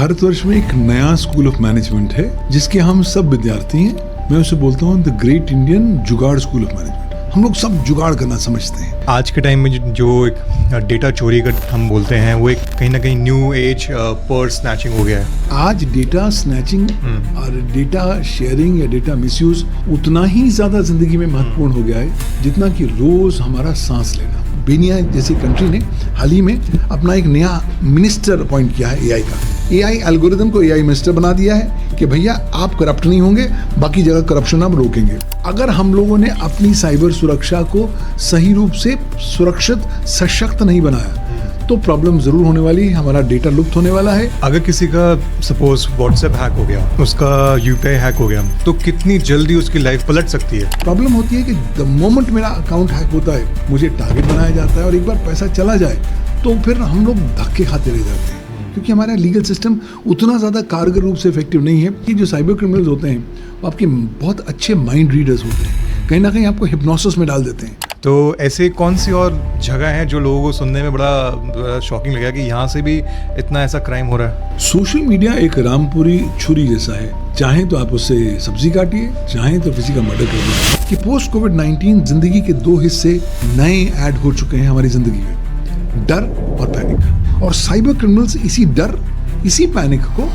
भारतवर्ष में एक नया स्कूल ऑफ मैनेजमेंट है जिसके हम सब विद्यार्थी हैं। मैं उसे बोलता हूँ द ग्रेट इंडियन जुगाड़ स्कूल ऑफ मैनेजमेंट। हम लोग सब जुगाड़ करना समझते हैं। आज के टाइम में जो एक डेटा चोरी का हम बोलते हैं वो एक कहीं ना कहीं न्यू एज पर्स स्नैचिंग हो गया है। आज डेटा स्नैचिंग और डेटा शेयरिंग या डेटा मिसयूज उतना ही ज्यादा जिंदगी में महत्वपूर्ण हो गया है जितना कि रोज हमारा सांस लेना। बेनिया जैसी कंट्री ने हाल ही में अपना एक नया मिनिस्टर अपॉइंट किया है एआई का। एआई एल्गोरिदम को एआई मिनिस्टर बना दिया है कि भैया आप करप्ट नहीं होंगे, बाकी जगह करप्शन आप रोकेंगे। अगर हम लोगों ने अपनी साइबर सुरक्षा को सही रूप से सुरक्षित सशक्त नहीं बनाया तो प्रॉब्लम जरूर होने वाली है। हमारा डेटा लुप्त होने वाला है। अगर किसी का सपोज व्हाट्सएप हैक हो गया, उसका यूपीआई हैक हो गया, तो कितनी जल्दी उसकी लाइफ पलट सकती है। प्रॉब्लम होती है कि द मोमेंट मेरा अकाउंट हैक होता है मुझे टारगेट बनाया जाता है और एक बार पैसा चला जाए तो फिर हम लोग धक्के खाते रह जाते हैं क्योंकि हमारा लीगल सिस्टम उतना ज़्यादा कारगर रूप से इफेक्टिव नहीं है कि जो साइबर क्रिमिनल्स होते हैं वो आपके बहुत अच्छे माइंड रीडर्स होते हैं, कहीं ना कहीं आपको हिप्नोसिस में डाल देते हैं। तो ऐसे कौन सी और जगह है जो लोगों को सुनने में बड़ा शॉकिंग लगा कि यहाँ से भी इतना ऐसा क्राइम हो रहा है। सोशल मीडिया एक रामपुरी छुरी जैसा है, चाहे तो आप उससे सब्जी काटिए, चाहे तो किसी का मर्डर कर दीजिए। कि पोस्ट कोविड-19 जिंदगी के दो हिस्से नए ऐड हो चुके हैं हमारी जिंदगी में, डर और पैनिक। और साइबर क्रिमिनल्स इसी डर, इसी पैनिक को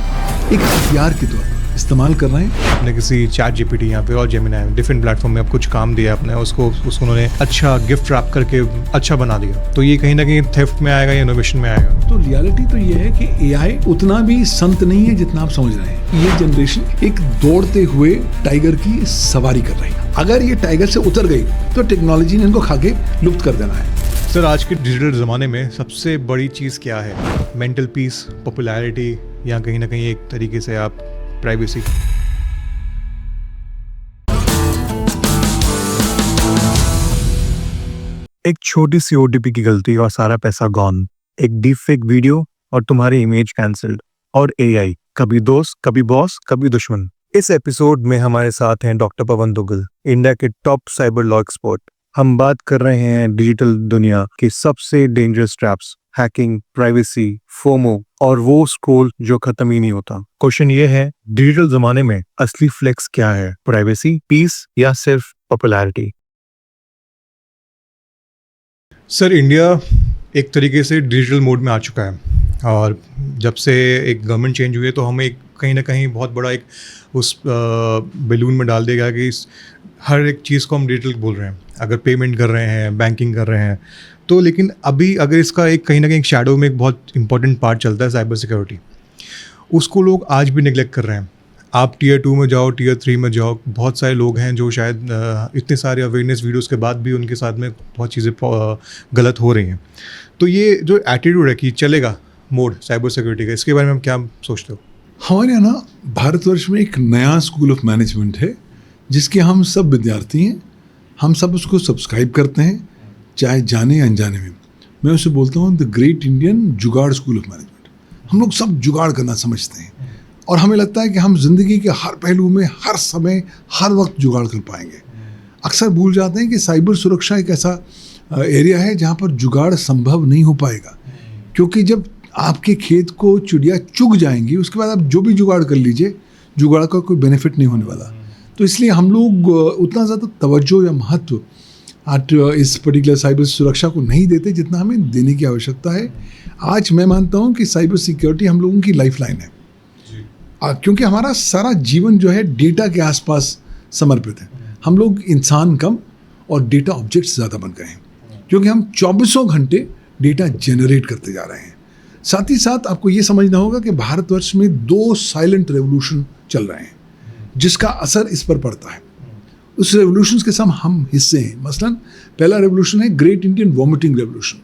एक हथियार के तौर पर इस्तेमाल कर रहे हैं। आपने किसी चैट जीपीटी यहाँ पे और जेमिनी डिफरेंट प्लेटफॉर्म में आप कुछ काम दिया आपने, उसको उन्होंने अच्छा गिफ्ट रैप करके अच्छा बना दिया, तो ये कहीं ना कहीं थेफ्ट में आएगा या इनोवेशन में आएगा। तो रियलिटी तो ये है कि एआई उतना भी संत नहीं है जितना आप समझ रहे हैं। ये जनरेशन एक दौड़ते हुए टाइगर की सवारी कर रही है। अगर ये टाइगर से उतर गई तो टेक्नोलॉजी ने इनको खा के लुप्त कर देना है। सर, आज के डिजिटल ज़माने में सबसे बड़ी चीज़ क्या है? मेंटल पीस, पॉपुलैरिटी, या कहीं ना कहीं एक तरीके से आप प्राइवेसी? एक छोटी सी ओटीपी की गलती और सारा पैसा गॉन। एक डीप फेक वीडियो और तुम्हारी इमेज कैंसिल्ड। और एआई, कभी दोस्त, कभी बॉस, कभी दुश्मन। इस एपिसोड में हमारे साथ हैं डॉक्टर पवन दुग्गल, इंडिया के टॉप साइबर लॉ एक्सपर्ट। हम बात कर रहे हैं डिजिटल दुनिया के सबसे dangerous traps, hacking, privacy, FOMO और वो स्क्रॉल जो खत्म ही नहीं होता। क्वेश्चन ये है, डिजिटल जमाने में असली फ्लेक्स क्या है? प्राइवेसी, पीस या सिर्फ पॉपुलैरिटी? सर, इंडिया एक तरीके से डिजिटल मोड में आ चुका है और जब से एक गवर्नमेंट चेंज हुई है तो हमें कहीं ना कहीं बहुत बड़ा एक उस बैलून में डाल देगा कि हर एक चीज़ को हम डिजिटल बोल रहे हैं। अगर पेमेंट कर रहे हैं, बैंकिंग कर रहे हैं तो, लेकिन अभी अगर इसका एक कहीं ना कहीं शैडो में एक बहुत इंपॉर्टेंट पार्ट चलता है साइबर सिक्योरिटी, उसको लोग आज भी नेगलेक्ट कर रहे हैं। आप टीयर 2 में जाओ, टीयर 3 में जाओ, बहुत सारे लोग हैं जो शायद इतने सारे अवेयरनेस वीडियोस के बाद भी उनके साथ में बहुत चीज़ें गलत हो रही हैं। तो ये जो एटीट्यूड है कि चलेगा मोड साइबर सिक्योरिटी का, इसके बारे में आप क्या सोचते हो? हमारे यहाँ ना भारतवर्ष में एक नया स्कूल ऑफ मैनेजमेंट है जिसके हम सब विद्यार्थी हैं। हम सब उसको सब्सक्राइब करते हैं, चाहे जाने अनजाने में। मैं उसे बोलता हूँ द ग्रेट इंडियन जुगाड़ स्कूल ऑफ मैनेजमेंट। हम लोग सब जुगाड़ करना समझते हैं और हमें लगता है कि हम जिंदगी के हर पहलू में, हर समय, हर वक्त जुगाड़ कर पाएंगे। अक्सर भूल जाते हैं कि साइबर सुरक्षा एक ऐसा एरिया है जहाँ पर जुगाड़ संभव नहीं हो पाएगा, क्योंकि जब आपके खेत को चिड़िया चुग जाएंगी उसके बाद आप जो भी जुगाड़ कर लीजिए, जुगाड़ का कोई बेनिफिट नहीं होने वाला। तो इसलिए हम लोग उतना ज़्यादा तवज्जो या महत्व आज इस पर्टिकुलर साइबर सुरक्षा को नहीं देते जितना हमें देने की आवश्यकता है। आज मैं मानता हूँ कि साइबर सिक्योरिटी हम लोगों की लाइफलाइन है, क्योंकि हमारा सारा जीवन जो है डेटा के आसपास समर्पित है। हम लोग इंसान कम और डेटा ऑब्जेक्ट्स ज़्यादा बन गए हैं, क्योंकि हम 24 घंटे डेटा जनरेट करते जा रहे हैं। साथ ही साथ आपको ये समझना होगा कि भारतवर्ष में 2 साइलेंट रेवोल्यूशन चल रहे हैं जिसका असर इस पर पड़ता है। उस रेवोल्यूशन के सब हम हिस्से हैं। मसलन पहला रेवोल्यूशन है great Indian vomiting revolution,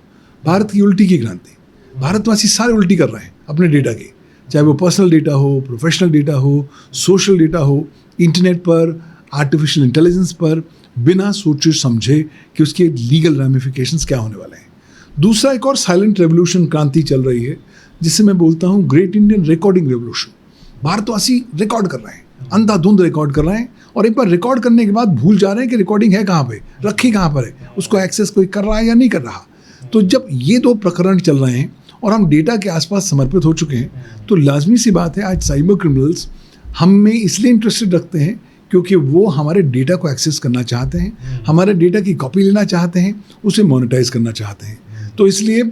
Bharat की उल्टी की क्रांति। भारतवासी सारे उल्टी कर रहे हैं अपने डेटा की, चाहे वो पर्सनल डेटा हो, प्रोफेशनल डेटा हो, सोशल डेटा हो, इंटरनेट पर, आर्टिफिशियल इंटेलिजेंस पर, बिना सोचे समझे कि उसके लीगल रैमिफिकेशंस क्या होने वाले हैं। दूसरा एक और साइलेंट रेवोल्यूशन क्रांति चल रही है जिसे मैं बोलता हूँ ग्रेट इंडियन रिकॉर्डिंग रेवोल्यूशन। भारतवासी रिकॉर्ड कर रहे हैं, अंधाधुंध रिकॉर्ड कर रहे हैं और एक बार रिकॉर्ड करने के बाद भूल जा रहे हैं कि रिकॉर्डिंग है कहाँ पे, रखी कहाँ पर है, उसको एक्सेस कोई कर रहा है या नहीं कर रहा। तो जब ये 2 प्रकरण चल रहे हैं और हम डेटा के आसपास समर्पित हो चुके हैं, तो लाजमी सी बात है आज साइबर क्रिमिनल्स हम में इसलिए इंटरेस्टेड रखते हैं क्योंकि वो हमारे डेटा को एक्सेस करना चाहते हैं, हमारे डेटा की कॉपी लेना चाहते हैं, उसे मोनेटाइज करना चाहते हैं। तो इसलिए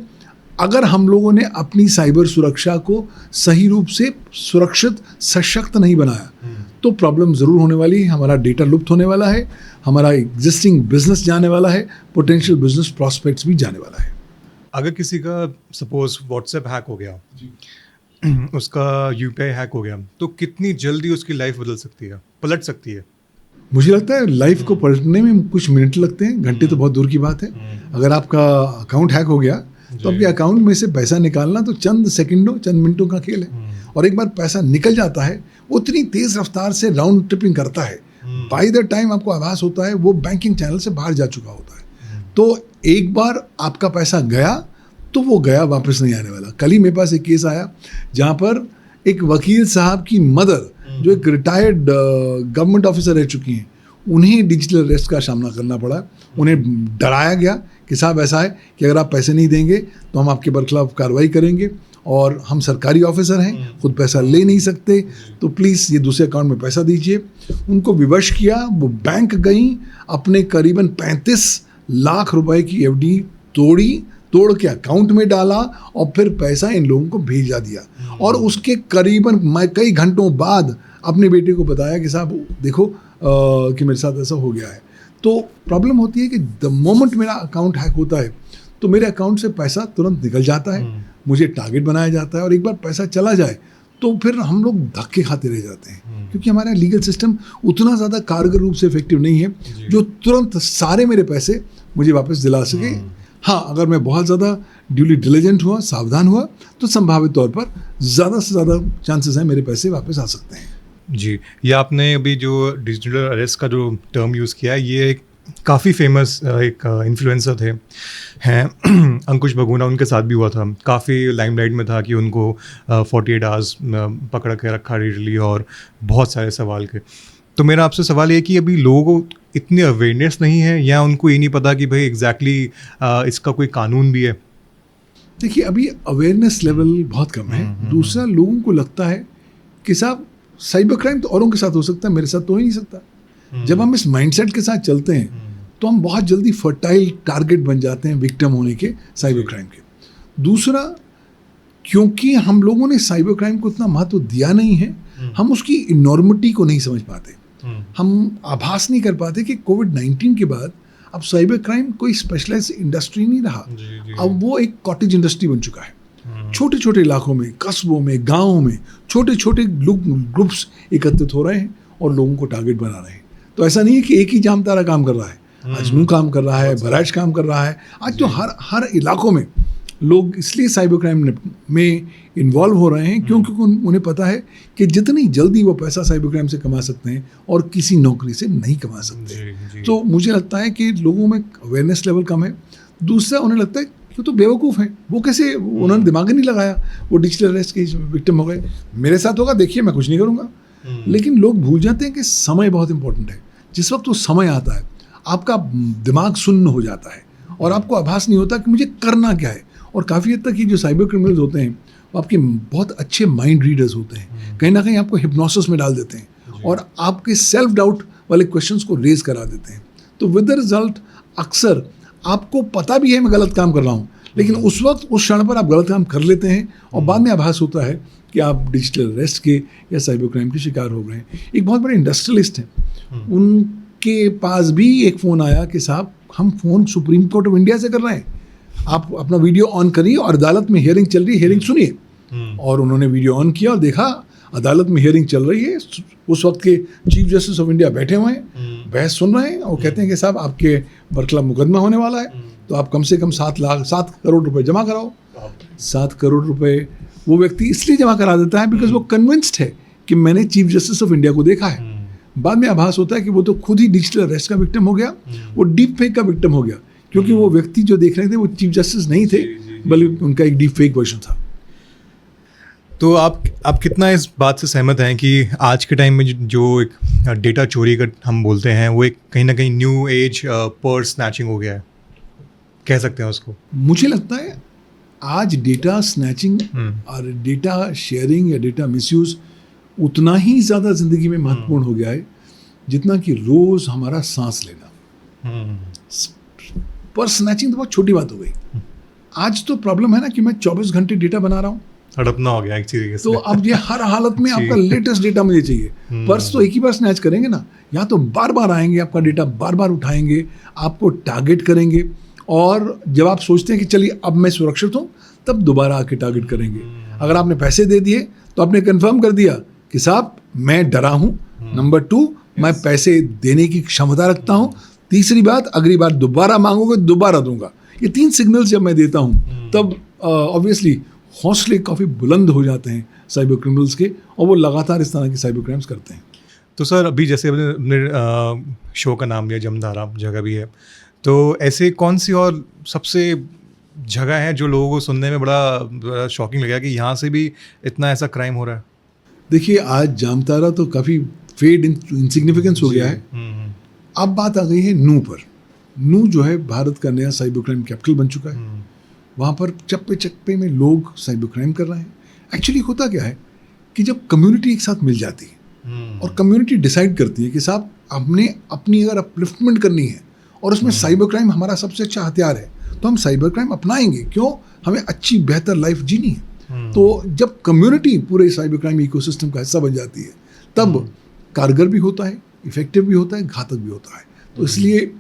अगर हम लोगों ने अपनी साइबर सुरक्षा को सही रूप से सुरक्षित सशक्त नहीं बनाया तो प्रॉब्लम ज़रूर होने वाली है, हमारा डेटा लुप्त होने वाला है, हमारा एग्जिस्टिंग बिजनेस जाने वाला है, पोटेंशियल बिजनेस प्रॉस्पेक्ट्स भी जाने वाला है। अगर किसी का सपोज व्हाट्सएप हैक हो गया, उसका यूपीआई हैक हो गया, तो कितनी जल्दी उसकी लाइफ बदल सकती है, पलट सकती है? मुझे लगता है लाइफ को पलटने में कुछ मिनट लगते हैं, घंटे तो बहुत दूर की बात है। अगर आपका अकाउंट हैक हो गया तो आपके अकाउंट में से पैसा निकालना तो चंद सेकंडों चंद मिनटों का खेल है, और एक बार पैसा निकल जाता है उतनी तेज रफ्तार से राउंड ट्रिपिंग करता है, बाय द टाइम आपको आभास होता है वो बैंकिंग चैनल से बाहर जा चुका होता है। तो एक बार आपका पैसा गया तो वो गया, वापस नहीं आने वाला। कल ही मेरे पास एक केस आया जहाँ पर एक वकील साहब की मदर जो एक रिटायर्ड गवर्नमेंट ऑफिसर रह चुकी हैं, उन्हें डिजिटल अरेस्ट का सामना करना पड़ा। उन्हें डराया गया कि साहब ऐसा है कि अगर आप पैसे नहीं देंगे तो हम आपके बरखिलाफ कार्रवाई करेंगे, और हम सरकारी ऑफिसर हैं, खुद पैसा ले नहीं सकते, तो प्लीज़ ये दूसरे अकाउंट में पैसा दीजिए। उनको विवश किया, वो बैंक गई, अपने करीबन 35 लाख रुपए की एफडी तोड़ के अकाउंट में डाला और फिर पैसा इन लोगों को भेजा दिया, और उसके करीबन कई घंटों बाद अपने बेटे को बताया कि साहब देखो कि मेरे साथ ऐसा हो गया है। तो प्रॉब्लम होती है कि द मोमेंट मेरा अकाउंट हैक होता है तो मेरे अकाउंट से पैसा तुरंत निकल जाता है, मुझे टारगेट बनाया जाता है, और एक बार पैसा चला जाए तो फिर हम लोग धक्के खाते रह जाते हैं, क्योंकि हमारा लीगल सिस्टम उतना ज़्यादा कारगर रूप से इफेक्टिव नहीं है जो तुरंत सारे मेरे पैसे मुझे वापस दिला सके। हाँ, अगर मैं बहुत ज़्यादा ड्यूली डिलिजेंट हुआ, सावधान हुआ, तो संभावित तौर पर ज़्यादा से ज़्यादा चांसेस हैं मेरे पैसे वापस आ सकते हैं। जी, ये आपने अभी जो डिजिटल अरेस्ट का जो टर्म यूज़ किया है, ये एक काफ़ी फेमस एक इन्फ्लुएंसर थे हैं अंकुश भगोना, उनके साथ भी हुआ था। काफ़ी लाइमलाइट में था कि उनको 48 आवर्स पकड़ के रखा डिजिटली, और बहुत सारे सवाल के। तो मेरा आपसे सवाल ये कि अभी लोगों को इतनी अवेयरनेस नहीं है, या उनको ये नहीं पता कि भाई एग्जैक्टली इसका कोई कानून भी है? देखिए, अभी अवेयरनेस लेवल बहुत कम है। दूसरा, लोगों को लगता है कि साहब साइबर क्राइम तो औरों के साथ हो सकता है, मेरे साथ तो हो ही नहीं सकता। जब हम इस माइंडसेट के साथ चलते हैं तो हम बहुत जल्दी फर्टाइल टारगेट बन जाते हैं विक्टिम होने के, साइबर क्राइम के। दूसरा, क्योंकि हम लोगों ने साइबर क्राइम को इतना महत्व दिया नहीं है, हम उसकी इनॉर्मिटी को नहीं समझ पाते। हम आभास नहीं कर पाते कि कोविड-19 के बाद अब साइबर क्राइम कोई स्पेशलाइज्ड इंडस्ट्री नहीं रहा, अब वो एक कॉटेज इंडस्ट्री बन चुका है। छोटे छोटे इलाकों में, कस्बों में, गाँवों में छोटे छोटे ग्रुप्स एकत्रित हो रहे हैं और लोगों को टारगेट बना रहे हैं। तो ऐसा नहीं है कि एक ही जामतारा काम कर रहा है, अजनू काम कर रहा है, बहराइच काम कर रहा है। आज तो हर इलाकों में लोग इसलिए साइबर क्राइम में इन्वॉल्व हो रहे हैं क्योंकि उन्हें पता है कि जितनी जल्दी वो पैसा साइबर क्राइम से कमा सकते हैं और किसी नौकरी से नहीं कमा सकते। तो मुझे लगता है कि लोगों में अवेयरनेस लेवल कम है। दूसरा, उन्हें लगता है कि तो बेवकूफ़ हैं, वो कैसे, उन्होंने दिमाग ही नहीं लगाया, वो डिजिटल अरेस्ट के विक्टिम हो गए, मेरे साथ होगा, देखिए मैं कुछ नहीं करूँगा। लेकिन लोग भूल जाते हैं कि समय बहुत इंपॉर्टेंट है। जिस वक्त वो समय आता है आपका दिमाग सुन्न हो जाता है और आपको आभास नहीं होता कि मुझे करना क्या है। और काफ़ी हद तक ये जो साइबर क्रिमिनल्स होते हैं वो आपके बहुत अच्छे माइंड रीडर्स होते हैं, कहीं ना कहीं आपको हिप्नोसिस में डाल देते हैं और आपके सेल्फ डाउट वाले क्वेश्चंस को रेज करा देते हैं। तो विद द रिजल्ट अक्सर आपको पता भी है मैं गलत काम कर रहा हूँ, लेकिन उस वक्त उस क्षण पर आप गलत काम कर लेते हैं और बाद में आभास होता है कि आप डिजिटल अरेस्ट के या साइबर क्राइम के शिकार हो गए हैं। एक बहुत बड़े इंडस्ट्रियलिस्ट हैं, उनके पास भी एक फ़ोन आया कि साहब हम phone supreme court of India से कर रहे हैं, आप अपना वीडियो ऑन करिए और अदालत में हियरिंग चल रही है, हियरिंग सुनिए। और उन्होंने वीडियो ऑन किया और देखा अदालत में हियरिंग चल रही है। उस वक्त के चीफ जस्टिस ऑफ इंडिया बैठे हुए हैं, बहस सुन रहे हैं और कहते हैं कि साहब आपके बरखिलाफ मुकदमा होने वाला है, तो आप कम से कम 7 करोड़ रुपए जमा कराओ। 7 करोड़ रुपए वो व्यक्ति इसलिए जमा करा देता है बिकॉज वो कन्विंस्ड है कि मैंने चीफ जस्टिस ऑफ इंडिया को देखा है। बाद में आभास होता है कि वो तो खुद ही डिजिटल अरेस्ट का विक्टिम हो गया, वो डीप फेक का विक्टिम हो गया, क्योंकि वो व्यक्ति जो देख रहे थे वो चीफ जस्टिस नहीं थे, बल्कि उनका एक डीप फेक वर्जन था। तो आप कितना इस बात से सहमत हैं कि आज के टाइम में जो एक डेटा चोरी का हम बोलते हैं वो एक कहीं ना कहीं न्यू एज पर्स स्नैचिंग हो गया है, कह सकते हैं उसको? मुझे लगता है आज डेटा स्नैचिंग और डेटा शेयरिंग या डेटा मिसयूज उतना ही ज़्यादा ज़िंदगी में महत्वपूर्ण हो गया है जितना कि रोज़ हमारा सांस लेना। पर स्नैचिंग तो बहुत छोटी बात हो गई। आज तो प्रॉब्लम है ना कि मैं 24 घंटे डेटा बना रहा हूँ, हड़पना हो गया एक तरीके से। तो अब ये हर हालत में आपका लेटेस्ट डेटा मुझे चाहिए। पर्स तो एक ही बार स्नैच करेंगे ना, यहाँ तो बार बार आएंगे, आपका डेटा बार बार उठाएंगे, आपको टारगेट करेंगे, और जब आप सोचते हैं कि चलिए अब मैं सुरक्षित हूँ, तब दोबारा आके टारगेट करेंगे। अगर आपने पैसे दे दिए तो आपने कंफर्म कर दिया कि साहब मैं डरा हूँ, नंबर 2 मैं पैसे देने की क्षमता रखता हूँ, तीसरी बात अगली बार दोबारा मांगोगे दोबारा दूंगा। ये 3 सिग्नल्स जब मैं देता हूँ तब ऑब्वियसली हौसले काफ़ी बुलंद हो जाते हैं साइबर क्रिमिनल्स के, और वो लगातार इस तरह के साइबर क्राइम्स करते हैं। तो सर अभी जैसे अपने शो का नाम लिया जमधारा, जगह भी है, तो ऐसे कौन सी और सबसे जगह है जो लोगों को सुनने में बड़ा शॉकिंग लगा कि यहाँ से भी इतना ऐसा क्राइम हो रहा है? देखिए आज जामतारा तो काफ़ी फेड इनसिग्निफिकेंस हो गया है। अब बात आ गई है नू पर। नू जो है भारत का नया साइबर क्राइम कैपिटल बन चुका है। वहाँ पर चप्पे चप्पे में लोग साइबर क्राइम कर रहे हैं। एक्चुअली होता क्या है कि जब कम्युनिटी एक साथ मिल जाती है और कम्युनिटी डिसाइड करती है कि साहब हमने अपनी अगर अपलिफ्टमेंट करनी है और उसमें साइबर क्राइम हमारा सबसे अच्छा हथियार है, तो हम साइबर क्राइम अपनाएंगे। क्यों? हमें अच्छी बेहतर लाइफ जीनी है। तो जब कम्युनिटी पूरे साइबर क्राइम इकोसिस्टम का हिस्सा बन जाती है तब कारगर भी होता है, इफेक्टिव भी होता है, घातक भी होता है। तो इसलिए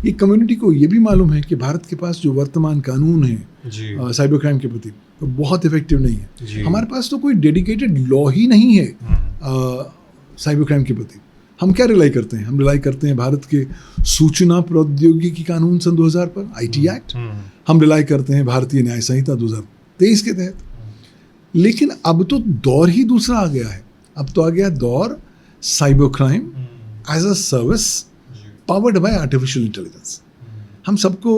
ये कम्युनिटी को ये भी मालूम है कि भारत के पास जो वर्तमान कानून है साइबर क्राइम के प्रति तो बहुत इफेक्टिव नहीं है। हमारे पास तो कोई डेडिकेटेड लॉ ही नहीं है साइबर क्राइम के प्रति। हम क्या रिलाई करते हैं? हम रिलाई करते हैं भारत के सूचना प्रौद्योगिकी कानून सन 2000 पर, आईटी एक्ट। हम रिलाई करते हैं भारतीय न्याय संहिता 2023 के तहत। लेकिन अब तो दौर ही दूसरा आ गया है। अब तो आ गया दौर cyber crime as a service powered by artificial intelligence. हम सबको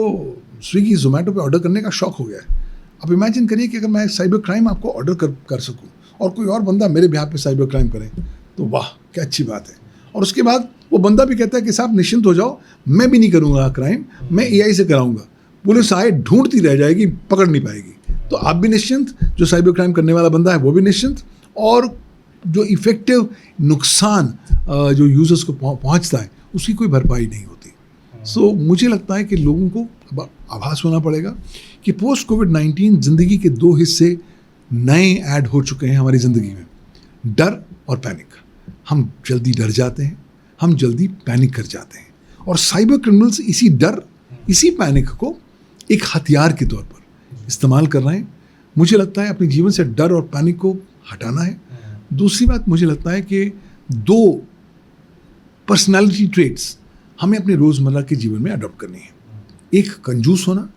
स्विगी जोमेटो पे ऑर्डर करने का शौक हो गया है। अब इमेजिन करिए कि अगर मैं साइबर क्राइम आपको ऑर्डर कर सकूं और कोई और बंदा मेरे बिहाफ पे साइबर क्राइम करे तो वाह क्या अच्छी बात है। और उसके बाद वो बंदा भी कहता है कि साहब निश्चिंत हो जाओ, मैं भी नहीं करूँगा क्राइम, मैं एआई से कराऊंगा। पुलिस आए ढूंढती रह जाएगी, पकड़ नहीं पाएगी। तो आप भी निश्चिंत, जो साइबर क्राइम करने वाला बंदा है वो भी निश्चिंत, और जो इफेक्टिव नुकसान जो यूजर्स को पहुंचता है उसकी कोई भरपाई नहीं होती। सो मुझे लगता है कि लोगों को अब आभास होना पड़ेगा कि पोस्ट कोविड-19 ज़िंदगी के 2 हिस्से नए ऐड हो चुके हैं हमारी ज़िंदगी में, डर और पैनिक। हम जल्दी डर जाते हैं, हम जल्दी पैनिक कर जाते हैं, और साइबर क्रिमिनल्स इसी डर, इसी पैनिक को एक हथियार के तौर पर इस्तेमाल कर रहे हैं। मुझे लगता है अपने जीवन से डर और पैनिक को हटाना है। दूसरी बात मुझे लगता है कि 2 पर्सनालिटी ट्रेट्स हमें अपने रोज़मर्रा के जीवन में अडॉप्ट करनी है। एक कंजूस होना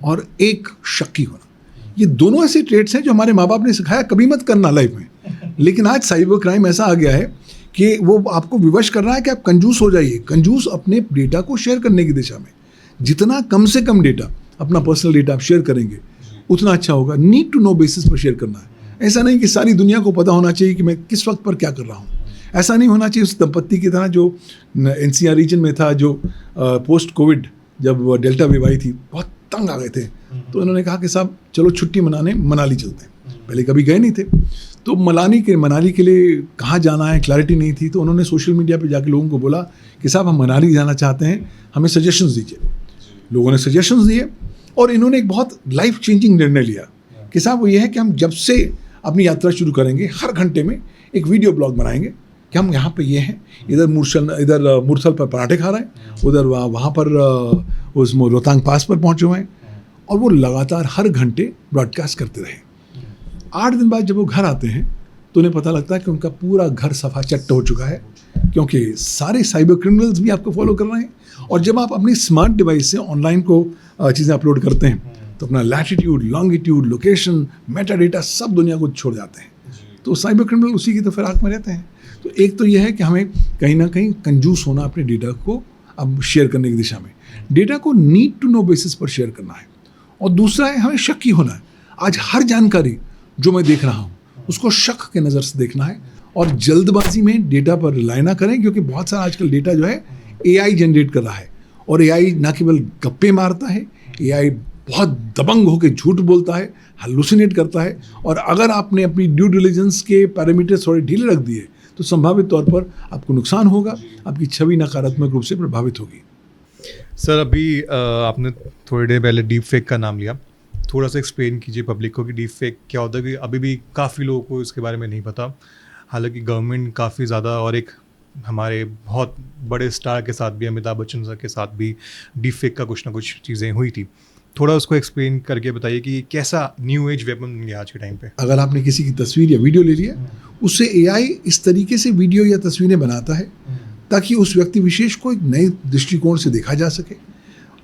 और एक शक्की होना। ये दोनों ऐसे ट्रेट्स हैं जो हमारे माँ बाप ने सिखाया कभी मत करना लाइफ में, लेकिन आज साइबर क्राइम ऐसा आ गया है कि वो आपको विवश कर रहा है कि आप कंजूस हो जाइए। कंजूस अपने डेटा को शेयर करने की दिशा में, जितना कम से कम डेटा, अपना पर्सनल डेटा आप शेयर करेंगे उतना अच्छा होगा। नीड टू नो बेसिस पर शेयर करना है। ऐसा नहीं कि सारी दुनिया को पता होना चाहिए कि मैं किस वक्त पर क्या कर रहा हूँ। ऐसा नहीं होना चाहिए उस दंपत्ति की तरह जो एनसीआर रीजन में था, जो पोस्ट कोविड जब डेल्टा वेव आई थी, बहुत तंग आ गए थे। तो उन्होंने कहा कि साहब चलो छुट्टी मनाने मनाली चलते हैं। पहले कभी गए नहीं थे, तो मनाली के लिए कहाँ जाना है क्लैरिटी नहीं थी। तो उन्होंने सोशल मीडिया पे जाके लोगों को बोला कि साहब हम मनाली जाना चाहते हैं, हमें सजेशंस दीजिए। लोगों ने सजेशंस दिए और इन्होंने एक बहुत लाइफ चेंजिंग निर्णय लिया कि साहब वो ये है कि हम जब से अपनी यात्रा शुरू करेंगे हर घंटे में एक वीडियो ब्लॉग बनाएंगे कि हम यहाँ पे ये हैं, इधर मुरथल पर पराठे खा रहे हैं, उधर वहाँ पर उस रोहतांग पास पर पहुँचे हुए हैं, और वो लगातार हर घंटे ब्रॉडकास्ट करते रहे। 8 दिन बाद जब वो घर आते हैं तो उन्हें पता लगता है कि उनका पूरा घर सफा चट्ट हो चुका है, क्योंकि सारे साइबर क्रिमिनल्स भी आपको फॉलो कर रहे हैं। और जब आप अपनी स्मार्ट डिवाइस से ऑनलाइन को चीज़ें अपलोड करते हैं तो अपना latitude, longitude, location, Meta data सब दुनिया को छोड़ जाते हैं। तो साइबर क्रिमिनल उसी की तो फिराक में रहते हैं। तो एक तो यह है कि हमें कहीं ना कहीं कंजूस होना अपने डेटा को अब शेयर करने की दिशा में, डेटा को नीड टू नो बेसिस पर शेयर करना है। और दूसरा है हमें शक्की होना है। आज हर जानकारी जो मैं देख रहा हूँ उसको शक के नज़र से देखना है, और जल्दबाजी में डेटा पर रिलाई ना करें, क्योंकि बहुत सारा आजकल डेटा जो है एआई जनरेट कर रहा है, और एआई ना केवल गप्पे मारता है, एआई बहुत दबंग होकर झूठ बोलता है, हल्लुसिनेट करता है, और अगर आपने अपनी ड्यू डिलिजेंस के पैरामीटर्स थोड़े ढीले रख दिए तो संभावित तौर पर आपको नुकसान होगा, आपकी छवि नकारात्मक रूप से प्रभावित होगी। सर अभी आपने थोड़ी देर पहले डीप फेक का नाम लिया, थोड़ा सा एक्सप्लेन कीजिए पब्लिक को कि डीप फेक क्या होता है, कि अभी भी काफ़ी लोगों को इसके बारे में नहीं पता। हालांकि गवर्नमेंट काफ़ी ज़्यादा, और एक हमारे बहुत बड़े स्टार के साथ भी, अमिताभ बच्चन सर के साथ भी डीप फेक का कुछ ना कुछ चीज़ें हुई थी। थोड़ा उसको एक्सप्लेन करके बताइए कि कैसा न्यू एज वेपन बन गया आज के टाइम पे। अगर आपने किसी की तस्वीर या वीडियो ले लिया, उससे एआई इस तरीके से वीडियो या तस्वीरें बनाता है ताकि उस व्यक्ति विशेष को एक नए दृष्टिकोण से देखा जा सके।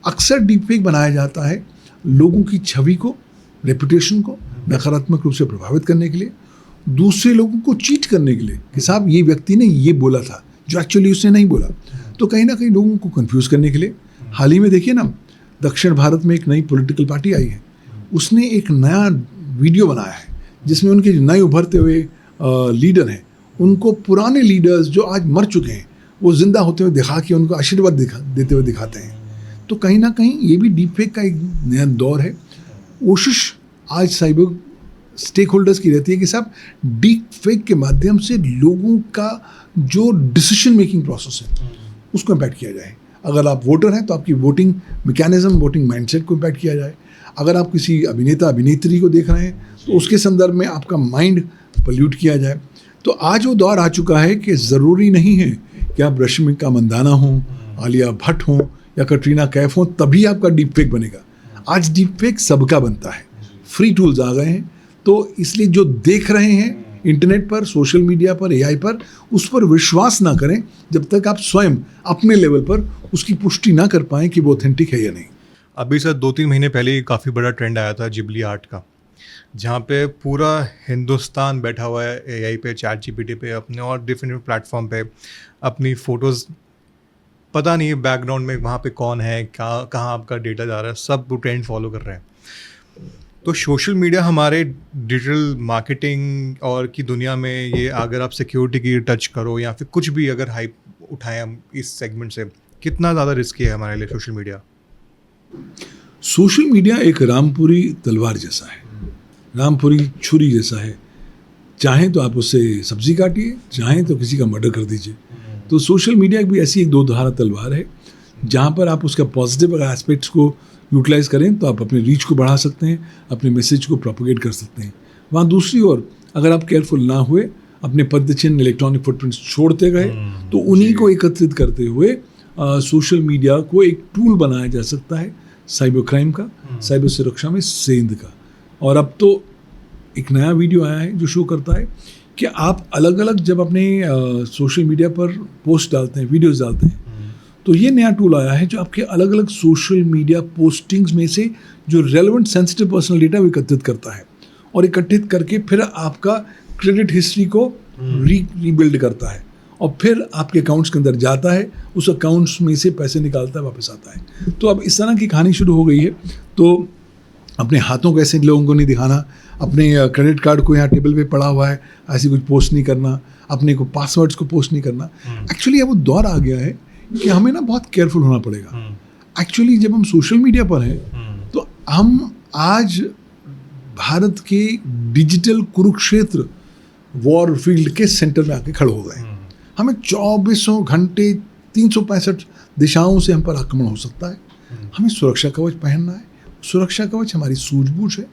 अक्सर डीपफेक बनाया जाता है लोगों की छवि को, रेपुटेशन को नकारात्मक रूप से प्रभावित करने के लिए, दूसरे लोगों को चीट करने के लिए कि साहब ये व्यक्ति ने ये बोला था जो एक्चुअली उसने नहीं बोला, तो कहीं ना कहीं लोगों को कंफ्यूज करने के लिए। हाल ही में देखिए ना, दक्षिण भारत में एक नई पॉलिटिकल पार्टी आई है, उसने एक नया वीडियो बनाया है जिसमें उनके जो नए उभरते हुए लीडर हैं उनको पुराने लीडर्स जो आज मर चुके हैं वो जिंदा होते हुए दिखा के उनको आशीर्वाद देते हुए दिखाते हैं। तो कहीं ना कहीं ये भी डीपफेक का एक नया दौर है। कोशिश आज साइबर स्टेक होल्डर्स की रहती है कि साहब डीप फेक के माध्यम से लोगों का जो डिसीजन मेकिंग प्रोसेस है उसको इम्पैक्ट किया जाए। अगर आप वोटर हैं तो आपकी वोटिंग मैकेनिज्म, वोटिंग माइंडसेट को इम्पैक्ट किया जाए। अगर आप किसी अभिनेता अभिनेत्री को देख रहे हैं तो उसके संदर्भ में आपका माइंड पल्यूट किया जाए। तो आज वो दौर आ चुका है कि ज़रूरी नहीं है कि आप रश्मिका मंदाना हों, आलिया भट्ट हों या कटरीना कैफ हों तभी आपका डीप फेक बनेगा। आज डीप फेक सबका बनता है, फ्री टूल्स आ गए हैं। तो इसलिए जो देख रहे हैं इंटरनेट पर, सोशल मीडिया पर, एआई पर, उस पर विश्वास ना करें जब तक आप स्वयं अपने लेवल पर उसकी पुष्टि ना कर पाएं कि वो ऑथेंटिक है या नहीं। अभी सर 2-3 महीने पहले ही काफ़ी बड़ा ट्रेंड आया था जिबली आर्ट का, जहाँ पे पूरा हिंदुस्तान बैठा हुआ है एआई पे, चैट जीपीटी पे, अपने और डिफरेंट प्लेटफॉर्म पे अपनी फ़ोटोज़, पता नहीं है बैकग्राउंड में वहाँ पे कौन है, कहाँ आपका डेटा जा रहा है, सब वो ट्रेंड फॉलो कर रहे हैं। तो सोशल मीडिया हमारे डिजिटल मार्केटिंग और की दुनिया में, ये अगर आप सिक्योरिटी की टच करो या फिर कुछ भी अगर हाइप उठाएं हम इस सेगमेंट से, कितना ज़्यादा रिस्की है हमारे लिए सोशल मीडिया? सोशल मीडिया एक रामपुरी तलवार जैसा है, रामपुरी छुरी जैसा है। चाहें तो आप उससे सब्जी काटिए, चाहें तो किसी का मर्डर कर दीजिए। तो सोशल मीडिया भी ऐसी एक दो धारा तलवार है जहाँ पर आप उसका पॉजिटिव एस्पेक्ट्स को यूटिलाइज करें तो आप अपने रीच को बढ़ा सकते हैं, अपने मैसेज को प्रोपोगेट कर सकते हैं। वहाँ दूसरी ओर अगर आप केयरफुल ना हुए, अपने पदचिन्ह, इलेक्ट्रॉनिक फुटप्रिंट्स छोड़ते गए तो उन्हीं को एकत्रित करते हुए सोशल मीडिया को एक टूल बनाया जा सकता है साइबर क्राइम का, साइबर सुरक्षा में सेंध का। और अब तो एक नया वीडियो आया है जो शो करता है कि आप अलग अलग जब अपने सोशल मीडिया पर पोस्ट डालते हैं, वीडियोस डालते हैं, तो ये नया टूल आया है जो आपके अलग अलग सोशल मीडिया पोस्टिंग्स में से जो रेलेवेंट सेंसिटिव पर्सनल डेटा वो एकत्रित करता है और एकत्रित करके फिर आपका क्रेडिट हिस्ट्री को रीबिल्ड करता है और फिर आपके अकाउंट्स के अंदर जाता है, उस अकाउंट्स में से पैसे निकालता है, वापस आता है। तो अब इस तरह की कहानी शुरू हो गई है। तो अपने हाथों को ऐसे लोगों को नहीं दिखाना, अपने क्रेडिट कार्ड को यहाँ टेबल पे पड़ा हुआ है ऐसे कुछ पोस्ट नहीं करना, अपने को पासवर्ड्स को पोस्ट नहीं करना। एक्चुअली अब वो दौर आ गया है कि हमें ना बहुत केयरफुल होना पड़ेगा। एक्चुअली जब हम सोशल मीडिया पर हैं तो हम आज भारत के डिजिटल कुरुक्षेत्र वॉर फील्ड के सेंटर में आके खड़े हो गए। हमें 24 घंटे 365 दिशाओं से हम पर आक्रमण हो सकता है। हमें सुरक्षा कवच पहनना है। सुरक्षा कवच हमारी सूझबूझ है,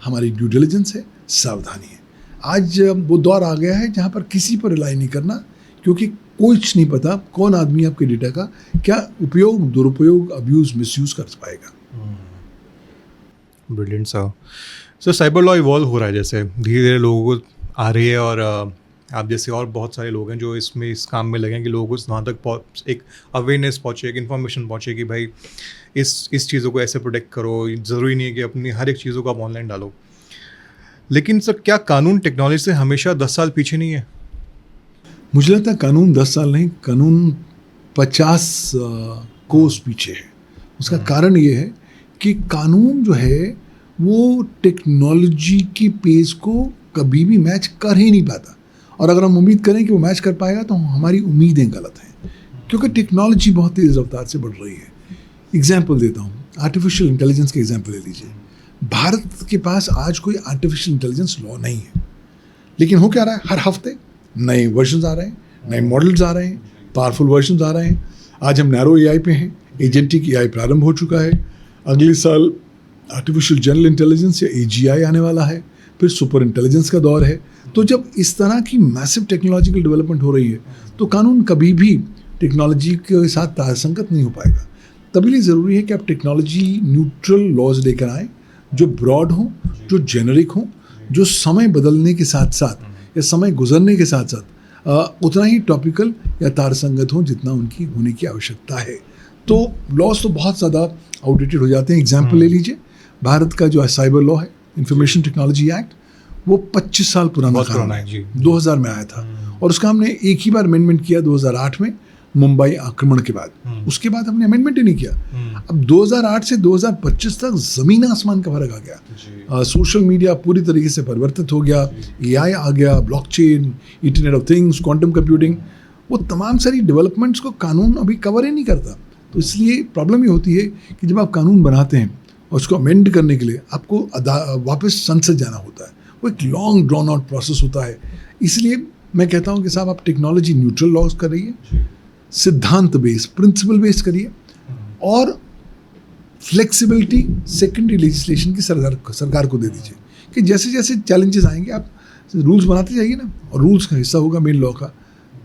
हमारी ड्यू डिलिजेंस है, सावधानी है। आज वो दौर आ गया है जहाँ पर किसी पर रिलाई नहीं करना, क्योंकि कुछ नहीं पता कौन आदमी आपके डेटा का क्या उपयोग, दुरुपयोग, अब्यूज, मिसयूज कर पाएगा। Brilliant sir, cyber law evolve हो रहा है, जैसे धीरे धीरे लोगों को आ रही है, और आप जैसे और बहुत सारे लोग हैं जो इसमें इस काम में लगे हैं कि लोगों को वहाँ तक एक अवेयरनेस पहुँचे, एक इन्फॉर्मेशन पहुँचे कि भाई इस चीज़ों को ऐसे प्रोटेक्ट करो। ज़रूरी नहीं है कि अपनी हर एक चीज़ों को आप ऑनलाइन डालो। लेकिन सर क्या कानून टेक्नोलॉजी से हमेशा 10 साल पीछे नहीं है? मुझे लगता है कानून 10 साल नहीं, कानून 50 कोस पीछे है। उसका कारण ये है कि कानून जो है वो टेक्नोलॉजी की पेस को कभी भी मैच कर ही नहीं पाता, और अगर हम उम्मीद करें कि वो मैच कर पाएगा तो हमारी उम्मीदें गलत हैं, क्योंकि टेक्नोलॉजी बहुत तेज़ रफ्तार से बढ़ रही है। एग्जाम्पल देता हूँ, आर्टिफिशियल इंटेलिजेंस के एग्जाम्पल ले लीजिए। भारत के पास आज कोई आर्टिफिशियल इंटेलिजेंस लॉ नहीं है, लेकिन हो क्या रहा है, हर हफ्ते नए वर्जन आ रहे हैं, नए मॉडल्स आ रहे हैं, पावरफुल वर्जन आ रहे हैं। आज हम नैरो एआई पे हैं, एजेंटिक एआई प्रारंभ हो चुका है, अगले साल आर्टिफिशियल जनरल इंटेलिजेंस या एजीआई आने वाला है, फिर सुपर इंटेलिजेंस का दौर है। तो जब इस तरह की मैसिव टेक्नोलॉजिकल डेवलपमेंट हो रही है तो कानून कभी भी टेक्नोलॉजी के साथ तारसंगत नहीं हो पाएगा। तभी लिए ज़रूरी है कि आप टेक्नोलॉजी न्यूट्रल लॉज लेकर आएँ, जो ब्रॉड हों, जो जेनरिक हों, जो समय बदलने के साथ साथ या समय गुजरने के साथ साथ उतना ही टॉपिकल या तारसंगत हों जितना उनकी होने की आवश्यकता है। तो लॉज तो बहुत ज़्यादा आउटडेटेड हो जाते हैं। एग्जाम्पल ले लीजिए, भारत का जो साइबर लॉ है, इंफॉर्मेशन टेक्नोलॉजी एक्ट, वो 25 साल पुराना कानून है, 2000 में आया था, और उसका हमने एक ही बार अमेंडमेंट किया 2008 में मुंबई आक्रमण के बाद। उसके बाद हमने अमेंडमेंट ही नहीं किया। अब 2008 से 2025 तक ज़मीन आसमान का फर्क आ गया। सोशल मीडिया पूरी तरीके से परिवर्तित हो गया, एआई आ गया, blockchain, internet of things, quantum computing, वो तमाम सारी डेवलपमेंट्स को कानून अभी कवर ही नहीं करता। तो इसलिए प्रॉब्लम ये होती है कि जब आप कानून बनाते हैं और उसको अमेंड करने के लिए आपको वापस संसद जाना होता है, वो एक लॉन्ग ड्रॉन आउट प्रोसेस होता है। इसलिए मैं कहता हूँ कि साहब आप टेक्नोलॉजी न्यूट्रल लॉज करिए, सिद्धांत बेस्ड, प्रिंसिपल बेस्ड करिए, और फ्लेक्सिबिलिटी सेकेंडरी लेजिस्लेशन की सरकार को दे दीजिए कि जैसे जैसे चैलेंजेस आएंगे आप रूल्स बनाते जाइए ना, और रूल्स का हिस्सा होगा मेन लॉ का,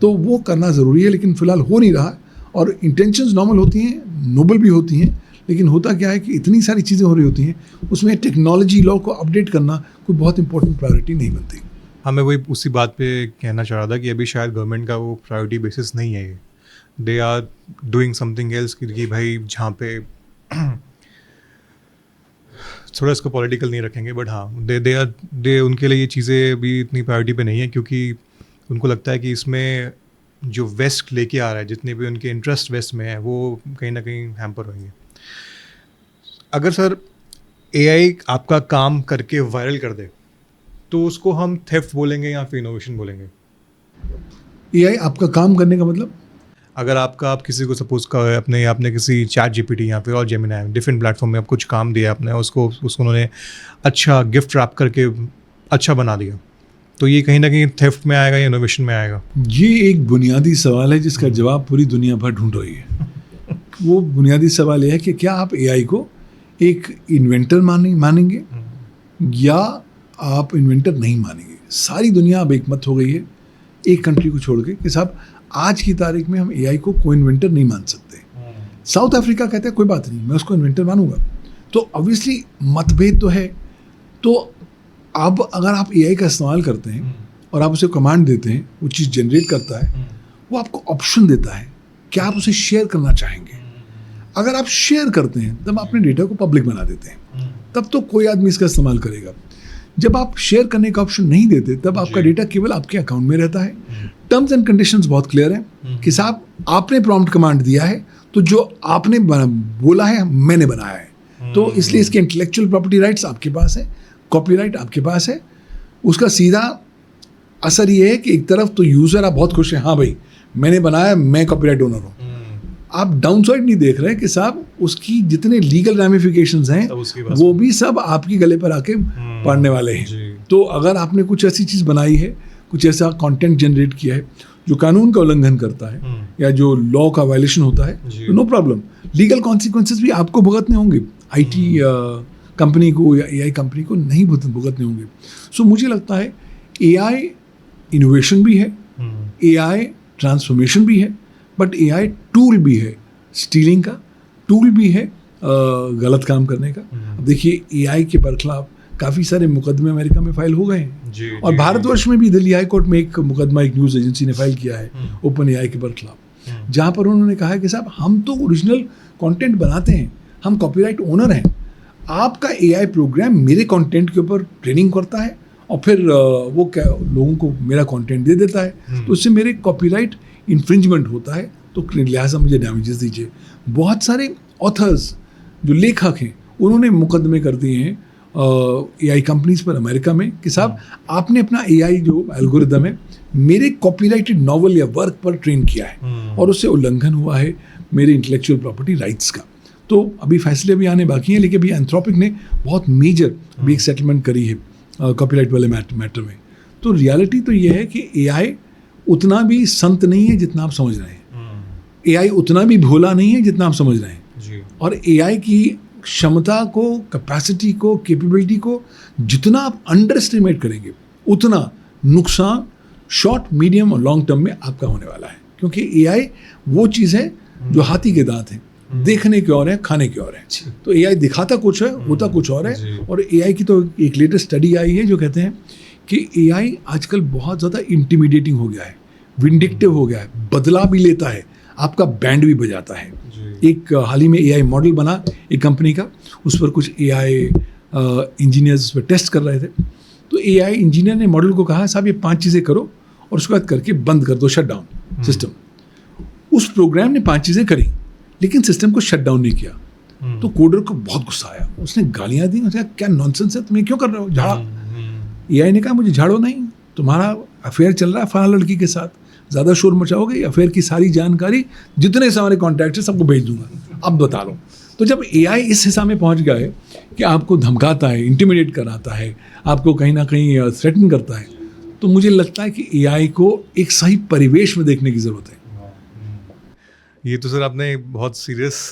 तो वो करना ज़रूरी है। लेकिन फिलहाल हो नहीं रहा, और इंटेंशंस नॉर्मल होती हैं, नोबल भी होती हैं, लेकिन होता क्या है कि इतनी सारी चीज़ें हो रही होती हैं, उसमें टेक्नोलॉजी लॉ को अपडेट करना कोई बहुत इंपॉर्टेंट प्रायोरिटी नहीं बनती। हाँ, मैं वही उसी बात पे कहना चाह रहा था कि अभी शायद गवर्नमेंट का वो प्रायोरिटी बेसिस नहीं है, they are doing something else कि भाई जहाँ पे थोड़ा इसको पॉलिटिकल नहीं रखेंगे, बट हाँ दे उनके लिए ये चीज़ें अभी इतनी प्रायोरिटी पे नहीं है, क्योंकि उनको लगता है कि इसमें जो वेस्ट लेके आ रहा है, जितने भी उनके इंटरेस्ट वेस्ट में है, वो कहीं ना कहीं हैम्पर होंगे। अगर सर एआई आपका काम करके वायरल कर दे तो उसको हम थेफ्ट बोलेंगे या फिर इनोवेशन बोलेंगे? एआई आपका काम करने का मतलब, अगर आप किसी को सपोज का आपने किसी चैट जीपीटी या फिर और जेमिनी डिफरेंट प्लेटफॉर्म में आप कुछ काम दिया आपने, उसको उन्होंने अच्छा गिफ्ट रैप करके अच्छा बना दिया, तो ये कहीं ना कहीं थेफ्ट में आएगा या इनोवेशन में आएगा? ये एक बुनियादी सवाल है जिसका जवाब पूरी दुनिया भर ढूंढ रही है। वो बुनियादी सवाल ये है कि क्या आप एआई को एक इन्वेंटर मानेंगे या आप इन्वेंटर नहीं मानेंगे। सारी दुनिया अब एक मत हो गई है, एक कंट्री को छोड़ के, कि साहब आज की तारीख में हम एआई को कोई इन्वेंटर नहीं मान सकते। साउथ अफ्रीका कहते हैं कोई बात नहीं, मैं उसको इन्वेंटर मानूंगा। तो ऑब्वियसली मतभेद तो है। तो अब अगर आप एआई का इस्तेमाल करते हैं और आप उसे कमांड देते हैं, वो चीज़ जनरेट करता है, वो आपको ऑप्शन देता है कि आप उसे शेयर करना चाहेंगे। अगर आप शेयर करते हैं तब अपने डेटा को पब्लिक बना देते हैं, तब तो कोई आदमी इसका इस्तेमाल करेगा। जब आप शेयर करने का ऑप्शन नहीं देते तब आपका डेटा केवल आपके अकाउंट में रहता है। टर्म्स एंड कंडीशंस बहुत क्लियर हैं कि साहब आपने प्रॉम्प्ट कमांड दिया है, तो जो आपने बोला है मैंने बनाया है, तो इसलिए इसके इंटेलेक्चुअल प्रॉपर्टी राइट्स आपके पास है, कॉपीराइट आपके पास है। उसका सीधा असर ये है कि एक तरफ तो यूज़र आप बहुत खुश हैं, हाँ भाई मैंने बनाया, मैं कॉपीराइट ओनर हूँ। आप डाउन साइड नहीं देख रहे कि साहब उसकी जितने लीगल रैमिफिकेशंस हैं वो भी सब आपकी गले पर आके पड़ने वाले हैं। तो अगर आपने कुछ ऐसी चीज़ बनाई है, कुछ ऐसा कंटेंट जनरेट किया है जो कानून का उल्लंघन करता है या जो लॉ का वायलेशन होता है, तो नो प्रॉब्लम, लीगल कॉन्सिक्वेंसेस भी आपको भुगतने होंगे, आईटी कंपनी को या एआई कंपनी को नहीं भुगतने होंगे। सो मुझे लगता है एआई इनोवेशन भी है, एआई ट्रांसफॉर्मेशन भी है, बट एआई टूल भी है, स्टीलिंग का टूल भी है, गलत काम करने का। अब देखिए एआई के बरखिलाफ काफ़ी सारे मुकदमे अमेरिका में फाइल हो गए हैं, और भारतवर्ष में भी दिल्ली हाई कोर्ट में एक मुकदमा एक न्यूज़ एजेंसी ने फाइल किया है ओपन एआई के बरखिलाफ, जहाँ पर उन्होंने कहा है कि साहब हम तो ओरिजिनल कंटेंट बनाते हैं, हम कॉपीराइट ओनर हैं, आपका एआई प्रोग्राम मेरे कंटेंट के ऊपर ट्रेनिंग करता है और फिर वो क्या लोगों को मेरा कंटेंट दे देता है, तो उससे मेरे कॉपीराइट इन्फ्रिंजमेंट होता है, तो लिहाजा मुझे डैमेजेस दीजिए। बहुत सारे ऑथर्स जो लेखक हैं उन्होंने मुकदमे कर दिए हैं एआई कंपनीज पर अमेरिका में कि साहब आपने अपना एआई जो एल्गोरिदम है मेरे कॉपीराइटेड नॉवल या वर्क पर ट्रेन किया है और उससे उल्लंघन हुआ है मेरे इंटेलेक्चुअल प्रॉपर्टी राइट्स का। तो अभी फैसले भी आने बाकी हैं, लेकिन अभी एंथ्रोपिक ने बहुत मेजर भी एक सेटलमेंट करी है कॉपीराइट वाले मैटर में। तो रियलिटी तो ये है कि एआई उतना भी संत नहीं है जितना आप समझ रहे हैं, एआई उतना भी भोला नहीं है जितना आप समझ रहे हैं जी। और एआई की क्षमता को, कैपेसिटी को, कैपेबिलिटी को जितना आप अंडर एस्टिमेट करेंगे उतना नुकसान शॉर्ट, मीडियम और लॉन्ग टर्म में आपका होने वाला है। क्योंकि एआई वो चीज़ है जो हाथी के दांत है, देखने के और है, खाने के और है। तो एआई दिखाता कुछ है, होता कुछ और है। और एआई की तो एक लेटेस्ट स्टडी आई है जो कहते हैं कि एआई आजकल बहुत ज़्यादा इंटिमिडेटिंग हो गया है, विंडिक्टिव हो गया है, बदला भी लेता है, आपका बैंड भी बजाता है। एक हाल ही में एआई मॉडल बना एक कंपनी का, उस पर कुछ एआई इंजीनियर्स पर टेस्ट कर रहे थे। तो एआई इंजीनियर ने मॉडल को कहा, साहब ये 5 चीज़ें करो और उसके बाद करके बंद कर दो, शट डाउन सिस्टम। उस प्रोग्राम ने 5 चीज़ें करी लेकिन सिस्टम को शट डाउन नहीं किया। तो कोडर को बहुत गुस्सा आया, उसने गालियाँ दी, उसने कहा क्या नॉनसेंस है, तुम्हें क्यों कर रहे हो, झाड़ा। एआई ने कहा मुझे झाड़ो नहीं, तुम्हारा अफेयर चल रहा है फलाना लड़की के साथ, ज़्यादा शोर मचाओगे, अफेयर की सारी जानकारी जितने सारे कॉन्टैक्ट है सबको भेज दूंगा, अब बता लो। तो जब एआई इस हिसाब में पहुंच गया है कि आपको धमकाता है, इंटिमिडेट कराता है, आपको कहीं ना कहीं थ्रेटन करता है, तो मुझे लगता है कि एआई को एक सही परिवेश में देखने की ज़रूरत है। ये तो सर आपने एक बहुत सीरियस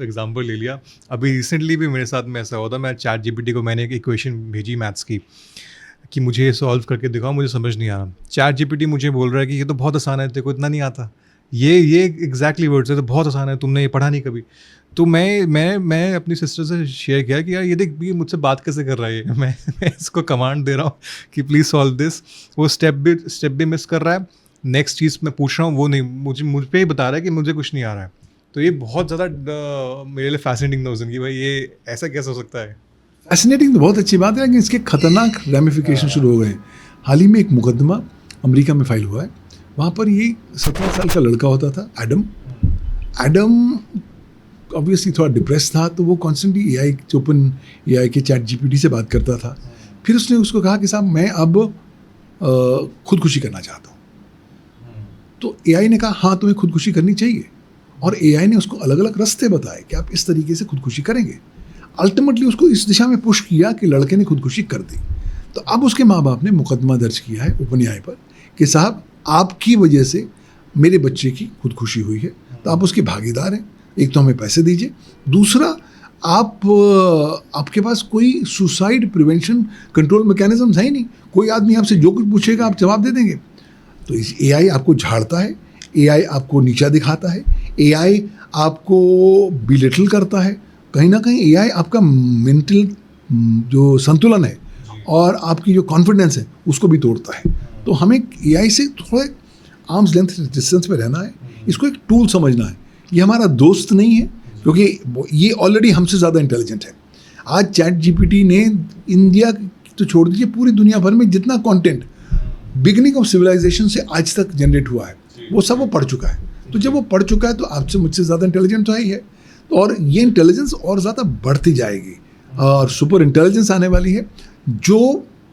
एग्जांपल ले लिया। अभी रिसेंटली भी मेरे साथ में ऐसा हुआ था, मैं चैट जीपीटी को मैंने एक इक्वेशन भेजी मैथ्स की कि मुझे ये सॉल्व करके दिखाओ, मुझे समझ नहीं आ रहा। चैट जीपीटी मुझे बोल रहा है कि ये तो बहुत आसान है, तेरे को इतना नहीं आता। ये एग्जैक्टली वर्ड्स है, तो बहुत आसान है, तुमने ये पढ़ा नहीं कभी। तो मैं अपनी सिस्टर से शेयर किया कि यार ये देख, ये मुझसे बात कैसे कर रहा है, मैं इसको कमांड दे रहा हूँ कि प्लीज़ सॉल्व दिस, वो स्टेप भी मिस कर रहा है, नेक्स्ट चीज़ मैं पूछ रहा हूँ वो नहीं, मुझ पे ही बता रहा है कि मुझे कुछ नहीं आ रहा है। तो ये बहुत ज़्यादा मेरे लिए फैसिनेटिंग था उस दिन कि भाई ये ऐसा कैसे हो सकता है। फैसिनेटिंग तो बहुत अच्छी बात है, लेकिन इसके खतरनाक रेमिफिकेशन शुरू हो गए हैं। हाल ही में एक मुकदमा अमेरिका में फाइल हुआ है, वहाँ पर ये 17 साल का लड़का होता था एडम ऑब्वियसली थोड़ा डिप्रेस था, तो वो कॉन्स्टेंटली एआई ओपन एआई के चैट जीपीटी से बात करता था। फिर उसने उसको कहा कि साहब मैं अब खुदकुशी करना चाहता हूँ। तो एआई ने कहा हाँ तुम्हें खुदकुशी करनी चाहिए, और एआई ने उसको अलग अलग रास्ते बताए कि आप इस तरीके से खुदकुशी करेंगे। अल्टीमेटली उसको इस दिशा में पुश किया कि लड़के ने खुदकुशी कर दी। तो अब उसके माँ बाप ने मुकदमा दर्ज किया है ओपन एआई पर कि साहब आपकी वजह से मेरे बच्चे की खुदकुशी हुई है, तो आप उसके भागीदार हैं। एक तो हमें पैसे दीजिए, दूसरा आपके पास कोई सुसाइड प्रिवेंशन कंट्रोल मैकेनिज्म है ही नहीं। कोई आदमी आपसे जो कुछ पूछेगा आप जवाब दे देंगे। तो इस एआई आपको झाड़ता है, एआई आपको नीचा दिखाता है, एआई आपको बिलिटल करता है। कहीं ना कहीं एआई आपका मेंटल जो संतुलन है और आपकी जो कॉन्फिडेंस है उसको भी तोड़ता है। तो हमें एआई से थोड़े आर्म्स लेंथ डिस्टेंस पे रहना है, इसको एक टूल समझना है। ये हमारा दोस्त नहीं है, क्योंकि ये ऑलरेडी हमसे ज़्यादा इंटेलिजेंट है। आज चैट जीपीटी ने इंडिया तो छोड़ दीजिए, पूरी दुनिया भर में जितना कंटेंट बिगनिंग ऑफ सिविलाइजेशन से आज तक जनरेट हुआ है वो सब वो पढ़ चुका है। तो जब वो पढ़ चुका है तो आपसे मुझसे ज़्यादा इंटेलिजेंट तो है ही है, और ये इंटेलिजेंस और ज़्यादा बढ़ती जाएगी और सुपर इंटेलिजेंस आने वाली है जो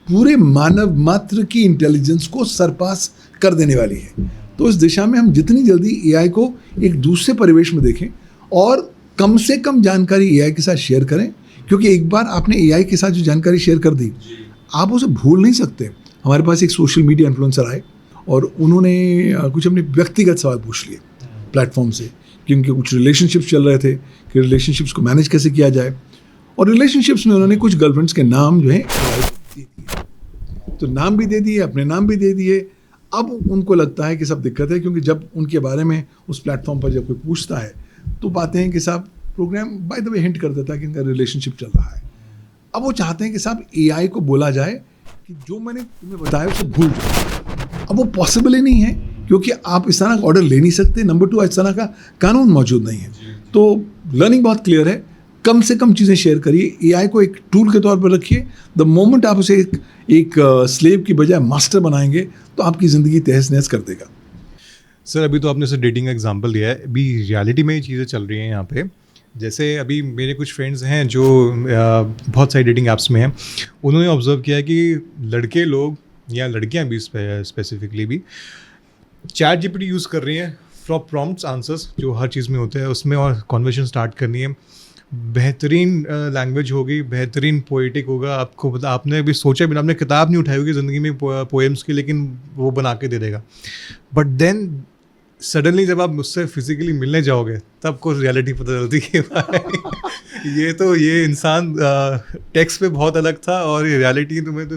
पूरे मानव मात्र की इंटेलिजेंस को सरपास कर देने वाली है। तो इस दिशा में हम जितनी जल्दी एआई को एक दूसरे परिवेश में देखें और कम से कम जानकारी एआई के साथ शेयर करें, क्योंकि एक बार आपने एआई के साथ जो जानकारी शेयर कर दी आप उसे भूल नहीं सकते। हमारे पास एक सोशल मीडिया इन्फ्लुएंसर आए और उन्होंने कुछ अपने व्यक्तिगत सवाल पूछ लिए प्लेटफॉर्म से कि उनके कुछ रिलेशनशिप्स चल रहे थे कि रिलेशनशिप्स को मैनेज कैसे किया जाए, और रिलेशनशिप्स में उन्होंने कुछ गर्लफ्रेंड्स के नाम जो है दे दिए, तो नाम भी दे दिए, अपने नाम भी दे दिए। अब उनको लगता है कि सब दिक्कत है, क्योंकि जब उनके बारे में उस प्लेटफॉर्म पर जब कोई पूछता है तो पाते हैं कि साहब program by the way hint कर देता है कि इनका रिलेशनशिप चल रहा है। अब वो चाहते हैं कि साहब एआई को बोला जाए कि जो मैंने तुम्हें बताया उसे भूल जाओ। अब वो पॉसिबल ही नहीं है, क्योंकि आप इस तरह का ऑर्डर ले नहीं सकते। नंबर 2, इस तरह का कानून मौजूद नहीं है। तो लर्निंग बहुत क्लियर है, कम से कम चीज़ें शेयर करिए, एआई को एक टूल के तौर पर रखिए। द मोमेंट आप उसे एक स्लेव की बजाय मास्टर बनाएंगे तो आपकी ज़िंदगी तहस नहस कर देगा। सर अभी तो आपने सर डेटिंग का एग्जांपल दिया है, अभी रियलिटी में ये चीज़ें चल रही हैं यहाँ पे। जैसे अभी मेरे कुछ फ्रेंड्स हैं जो बहुत सारी डेटिंग ऐप्स में हैं, उन्होंने ऑब्जर्व किया है कि लड़के लोग या लड़कियाँ भी स्पेसिफिकली भी चैट जीपीटी यूज़ कर रही हैं प्रॉम्प्ट्स आंसर्स जो हर चीज़ में होते हैं उसमें और कॉन्वर्सेशन स्टार्ट करनी है, बेहतरीन लैंग्वेज होगी, बेहतरीन पोइटिक होगा। आपको आपने अभी सोचा भी, आपने किताब नहीं उठाई होगी ज़िंदगी में पोएम्स की, लेकिन वो बना के दे देगा। बट देन सडनली जब आप मुझसे फिजिकली मिलने जाओगे तब को रियलिटी पता चलती है कि भाई ये इंसान टेक्स्ट पे बहुत अलग था और ये रियलिटी तुम्हें तो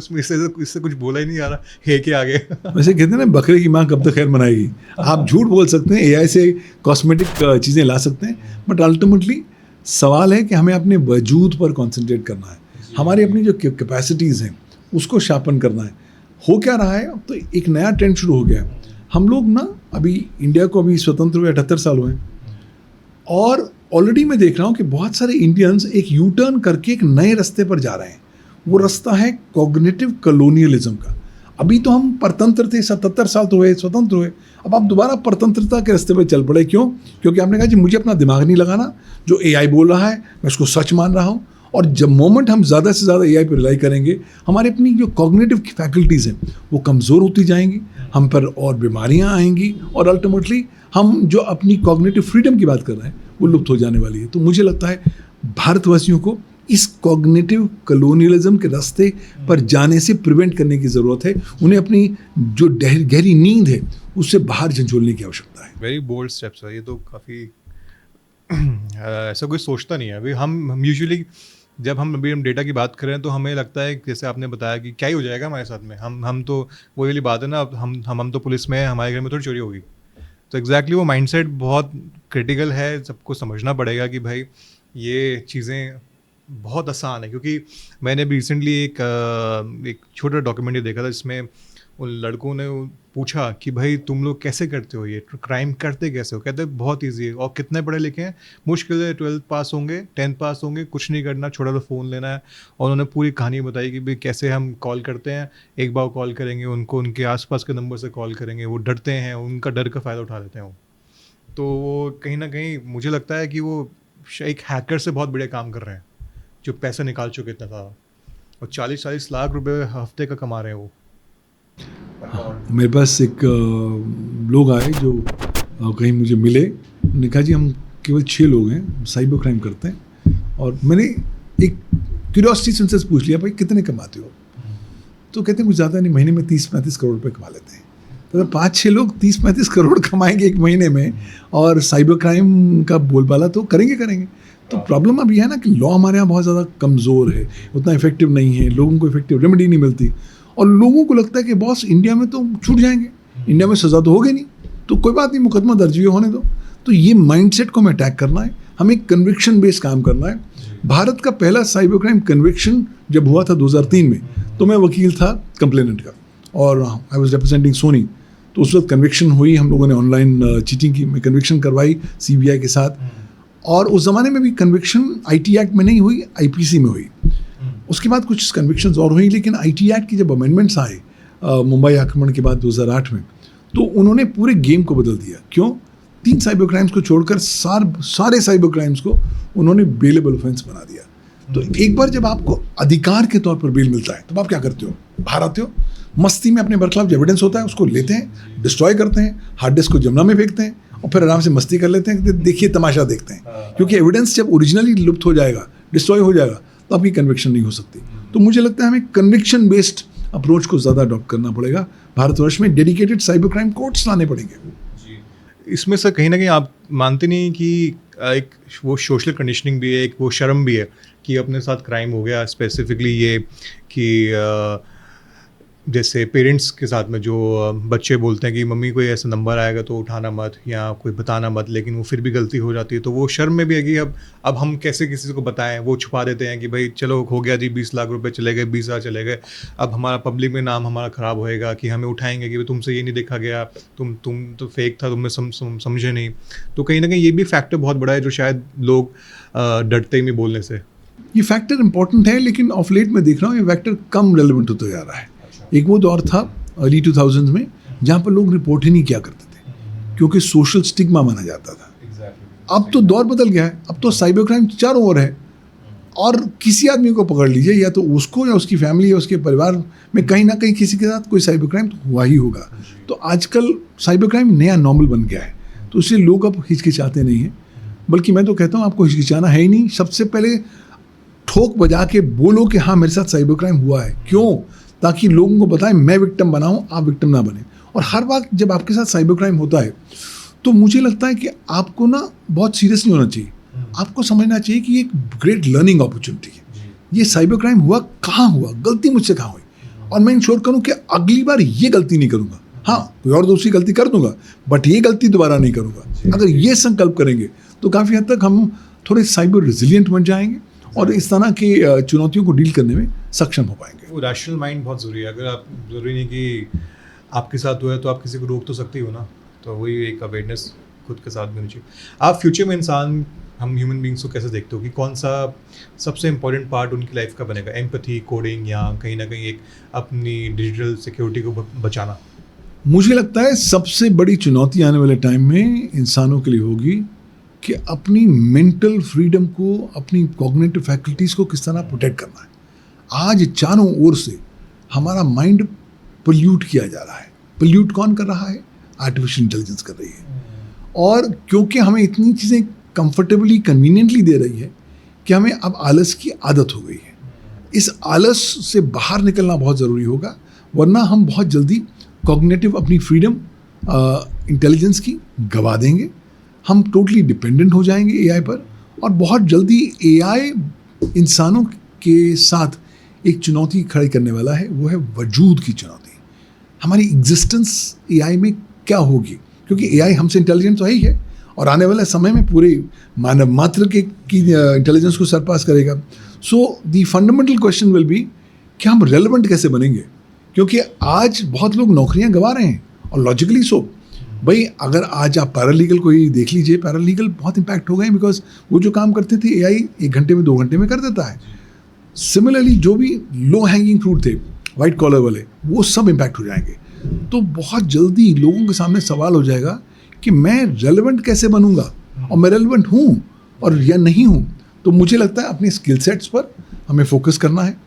इससे कुछ बोला ही नहीं आ रहा है के आगे। वैसे कहते हैं ना, बकरे की माँ कब तक खैर मनाएगी। आप झूठ बोल सकते हैं, एआई से कॉस्मेटिक चीज़ें ला सकते हैं, बट अल्टीमेटली सवाल है कि हमें अपने वजूद पर कॉन्सेंट्रेट करना है, हमारी अपनी जो कैपेसिटीज़ हैं उसको शार्पन करना है। हो क्या रहा है, तो एक नया ट्रेंड शुरू हो गया है। हम लोग ना अभी इंडिया को अभी स्वतंत्र हुए 78 साल हुए, और ऑलरेडी मैं देख रहा हूँ कि बहुत सारे इंडियंस एक यू टर्न करके एक नए रास्ते पर जा रहे हैं। वो रास्ता है कॉग्निटिव कॉलोनियलिज्म का। अभी तो हम परतंत्र थे, 77 साल तो हुए स्वतंत्र हुए, अब आप दोबारा परतंत्रता के रास्ते पर चल पड़े। क्यों? क्योंकि आपने कहा जी मुझे अपना दिमाग नहीं लगाना, जो एआई बोल रहा है मैं उसको सच मान रहा हूँ। और जब मोमेंट हम ज़्यादा से ज़्यादा एआई पर रिलाई करेंगे, हमारी अपनी जो कॉग्निटिव फैकल्टीज़ हैं वो कमज़ोर होती जाएंगी, हम पर और बीमारियाँ आएंगी, और अल्टीमेटली हम जो अपनी कॉग्निटिव फ्रीडम की बात कर रहे हैं वो लुप्त हो जाने वाली है। तो मुझे लगता है भारतवासियों को इस कॉग्निटिव कॉलोनियलिज्म के रास्ते पर जाने से प्रिवेंट करने की ज़रूरत है। उन्हें अपनी जो गहरी नींद है उससे बाहर झंझोलने की आवश्यकता है। वेरी बोल्ड स्टेप्स है ये तो, काफ़ी ऐसा कोई सोचता नहीं है। अभी हम यूजुअली जब हम डेटा की बात करें तो हमें लगता है, जैसे आपने बताया कि क्या ही हो जाएगा हमारे साथ में, हम तो वही वाली बात है ना, हम तो पुलिस में हैं, हमारे घर में थोड़ी चोरी होगी। तो एग्जैक्टली वो माइंडसेट बहुत क्रिटिकल है, सबको समझना पड़ेगा कि भाई ये चीज़ें बहुत आसान है। क्योंकि मैंने भी रिसेंटली एक छोटा डॉक्यूमेंट्री देखा था जिसमें उन लड़कों ने पूछा कि भाई तुम लोग कैसे करते हो, ये क्राइम करते कैसे हो? कहते बहुत ईजी है। और कितने पढ़े लिखे हैं? मुश्किल है 12th पास होंगे, 10th पास होंगे, कुछ नहीं करना, छोटा सा फ़ोन लेना है। और उन्होंने पूरी कहानी बताई कि भाई कैसे हम कॉल करते हैं, एक बार कॉल करेंगे उनको, उनके आसपास के नंबर से कॉल करेंगे, वो डरते हैं, उनका डर का फ़ायदा उठा लेते हैं वो। तो वो कहीं ना कहीं मुझे लगता है कि वो एक हैकर से बहुत बड़े काम कर रहे हैं, जो पैसे निकाल चुके इतना था, और 40-40 लाख रुपए हफ्ते का कमा रहे हैं वो। मेरे पास एक लोग आए जो कहीं मुझे मिले, उन्होंने कहा जी हम केवल 6 लोग हैं, साइबर क्राइम करते हैं। और मैंने एक क्यूरियोसिटी से उनसे पूछ लिया भाई कितने कमाते हो? तो कहते हैं कुछ ज़्यादा नहीं, महीने में 30-35 करोड़ रुपए कमा लेते हैं। तो अगर 5-6 लोग 30-35 करोड़ कमाएंगे एक महीने में, और साइबर क्राइम का बोलबाला तो करेंगे। तो प्रॉब्लम अब यह है ना कि लॉ हमारे यहाँ बहुत ज़्यादा कमज़ोर है, उतना इफेक्टिव नहीं है, लोगों को इफेक्टिव रेमेडी नहीं मिलती, और लोगों को लगता है कि बॉस इंडिया में तो छूट जाएंगे, इंडिया में सज़ा तो होगी नहीं, तो कोई बात नहीं, मुकदमा दर्ज भी होने दो। तो ये माइंडसेट को हमें अटैक करना है, हमें कन्विक्शन बेस्ड काम करना है। भारत का पहला साइबर क्राइम कन्विक्शन जब हुआ था 2003 में, तो मैं वकील था कंप्लेनेंट का, और आई वाज रिप्रेजेंटिंग सोनी। तो उस वक्त कन्विक्शन हुई, हम लोगों ने ऑनलाइन चीटिंग की, मैं कन्विक्शन करवाई सीबीआई के साथ। और उस ज़माने में भी कन्विक्शन आईटी एक्ट में नहीं हुई, आईपीसी में हुई। उसके बाद कुछ कन्विक्शंस और हुई, लेकिन आईटी एक्ट की जब अमेंडमेंट्स आए मुंबई आक्रमण के बाद 2008 में, तो उन्होंने पूरे गेम को बदल दिया। क्यों? 3 साइबर क्राइम्स को छोड़कर सारे साइबर क्राइम्स को उन्होंने बेलेबल ऑफेंस बना दिया। तो एक बार जब आपको अधिकार के तौर पर बेल मिलता है, तो आप क्या करते हो? बाहर आते हो, मस्ती में अपने बरखिलाफ जो एविडेंस होता है उसको लेते हैं, डिस्ट्रॉय करते हैं, हार्ड डिस्क को जमुना में फेंकते हैं, और फिर आराम से मस्ती कर लेते हैं, देखिए तमाशा देखते हैं। क्योंकि एविडेंस जब ओरिजिनली लुप्त हो जाएगा, डिस्ट्रॉय हो जाएगा, तो आपकी कन्विक्शन नहीं हो सकती। तो मुझे लगता है हमें कन्विक्शन बेस्ड अप्रोच को ज़्यादा अडॉप्ट करना पड़ेगा। भारतवर्ष में डेडिकेटेड साइबर क्राइम कोर्ट्स लाने पड़ेंगे। इसमें से कहीं ना कहीं आप मानते नहीं कि एक वो सोशल कंडीशनिंग भी है, एक वो शर्म भी है कि अपने साथ क्राइम हो गया। स्पेसिफिकली ये कि जैसे पेरेंट्स के साथ में जो बच्चे बोलते हैं कि मम्मी कोई ऐसा नंबर आएगा तो उठाना मत, या कोई बताना मत, लेकिन वो फिर भी गलती हो जाती है। तो वो शर्म में भी है कि अब हम कैसे किसी को बताएं। वो छुपा देते हैं कि भाई चलो हो गया जी, 20 लाख रुपए चले गए, 20 हज़ार चले गए, अब हमारा पब्लिक में नाम हमारा ख़राब होएगा, कि हमें उठाएंगे कि तुमसे ये नहीं देखा गया, तुम तो फेक था, तुमने समझे नहीं। तो कहीं ना कहीं ये भी फैक्टर बहुत बड़ा है जो शायद लोग डरते ही नहीं बोलने से। ये फैक्टर इंपॉर्टेंट है, लेकिन ऑफ लेट में देख रहा हूँ ये फैक्टर कम रेलिवेंट होता जा रहा है। एक वो दौर था अर्ली 2000s में जहाँ पर लोग रिपोर्ट ही नहीं किया करते थे, क्योंकि सोशल स्टिग्मा माना जाता था। अब तो दौर बदल गया है, अब तो साइबर क्राइम चारों ओर है, और किसी आदमी को पकड़ लीजिए, या तो उसको या उसकी फैमिली या उसके परिवार में कहीं ना कहीं किसी के साथ कोई साइबर क्राइम तो हुआ ही होगा। तो आजकल साइबर क्राइम नया नॉर्मल बन गया है। तो इसलिए लोग अब हिचकिचाते नहीं हैं, बल्कि मैं तो कहता हूँ आपको हिचकिचाना है ही नहीं। सबसे पहले ठोक बजा के बोलो कि हाँ मेरे साथ साइबर क्राइम हुआ है। क्यों? ताकि लोगों को बताएं मैं विक्टिम बना हूँ, आप विक्टिम ना बने। और हर बार जब आपके साथ साइबर क्राइम होता है तो मुझे लगता है कि आपको ना बहुत सीरियस नहीं होना चाहिए। आपको समझना चाहिए कि ये एक ग्रेट लर्निंग अपॉर्चुनिटी है। ये साइबर क्राइम हुआ, कहाँ हुआ, गलती मुझसे कहाँ हुई, और मैं इंश्योर करूँ कि अगली बार ये गलती नहीं करूँगा। हाँ, कोई और दूसरी गलती कर दूंगा, बट ये गलती दोबारा नहीं करूँगा। अगर ये संकल्प करेंगे तो काफ़ी हद तक हम थोड़े साइबर रेजिलिएंट बन जाएंगे और इस तरह की चुनौतियों को डील करने में सक्षम हो पाएंगे। वो रैशनल माइंड बहुत ज़रूरी है। अगर आप, ज़रूरी नहीं कि आपके साथ हुआ है तो आप किसी को रोक तो सकते हो ना, तो वही एक अवेयरनेस खुद के साथ भी होनी चाहिए। आप फ्यूचर में इंसान, हम ह्यूमन बींग्स को कैसे देखते हो कि कौन सा सबसे इम्पोर्टेंट पार्ट उनकी लाइफ का बनेगा? एम्पैथी, कोडिंग, या कहीं ना कहीं एक अपनी डिजिटल सिक्योरिटी को बचाना? मुझे लगता है सबसे बड़ी चुनौती आने वाले टाइम में इंसानों के लिए होगी कि अपनी मेंटल फ्रीडम को, अपनी कॉग्निटिव फैकल्टीज़ को किस तरह प्रोटेक्ट करना है। आज चारों ओर से हमारा माइंड पोल्यूट किया जा रहा है। पोल्यूट कौन कर रहा है? आर्टिफिशियल इंटेलिजेंस कर रही है। और क्योंकि हमें इतनी चीज़ें कंफर्टेबली, कन्वीनियंटली दे रही है कि हमें अब आलस की आदत हो गई है। इस आलस से बाहर निकलना बहुत ज़रूरी होगा, वरना हम बहुत जल्दी कॉग्निटिव अपनी फ्रीडम इंटेलिजेंस की गवा देंगे। हम टोटली डिपेंडेंट हो जाएंगे एआई पर, और बहुत जल्दी एआई इंसानों के साथ एक चुनौती खड़ी करने वाला है, वो है वजूद की चुनौती। हमारी एग्जिस्टेंस एआई में क्या होगी? क्योंकि एआई हमसे इंटेलिजेंट तो है ही है, और आने वाले समय में पूरे मानव मात्र की इंटेलिजेंस को सरपास करेगा। So the fundamental question will be कि हम रेलेवेंट कैसे बनेंगे, क्योंकि आज बहुत लोग नौकरियां गंवा रहे हैं, और लॉजिकली सो। भाई अगर आज आप पैरालीगल को ही देख लीजिए, पैरालीगल बहुत इम्पैक्ट हो गए, बिकॉज वो जो काम करते थे एआई 1 घंटे में 2 घंटे में कर देता है। सिमिलरली जो भी लो हैंगिंग फ्रूट थे, वाइट कॉलर वाले, वो सब इम्पैक्ट हो जाएंगे। तो बहुत जल्दी लोगों के सामने सवाल हो जाएगा कि मैं रेलेवेंट कैसे बनूंगा, और मैं रेलेवेंट हूँ और या नहीं हूँ। तो मुझे लगता है अपने स्किल सेट्स पर हमें फोकस करना है।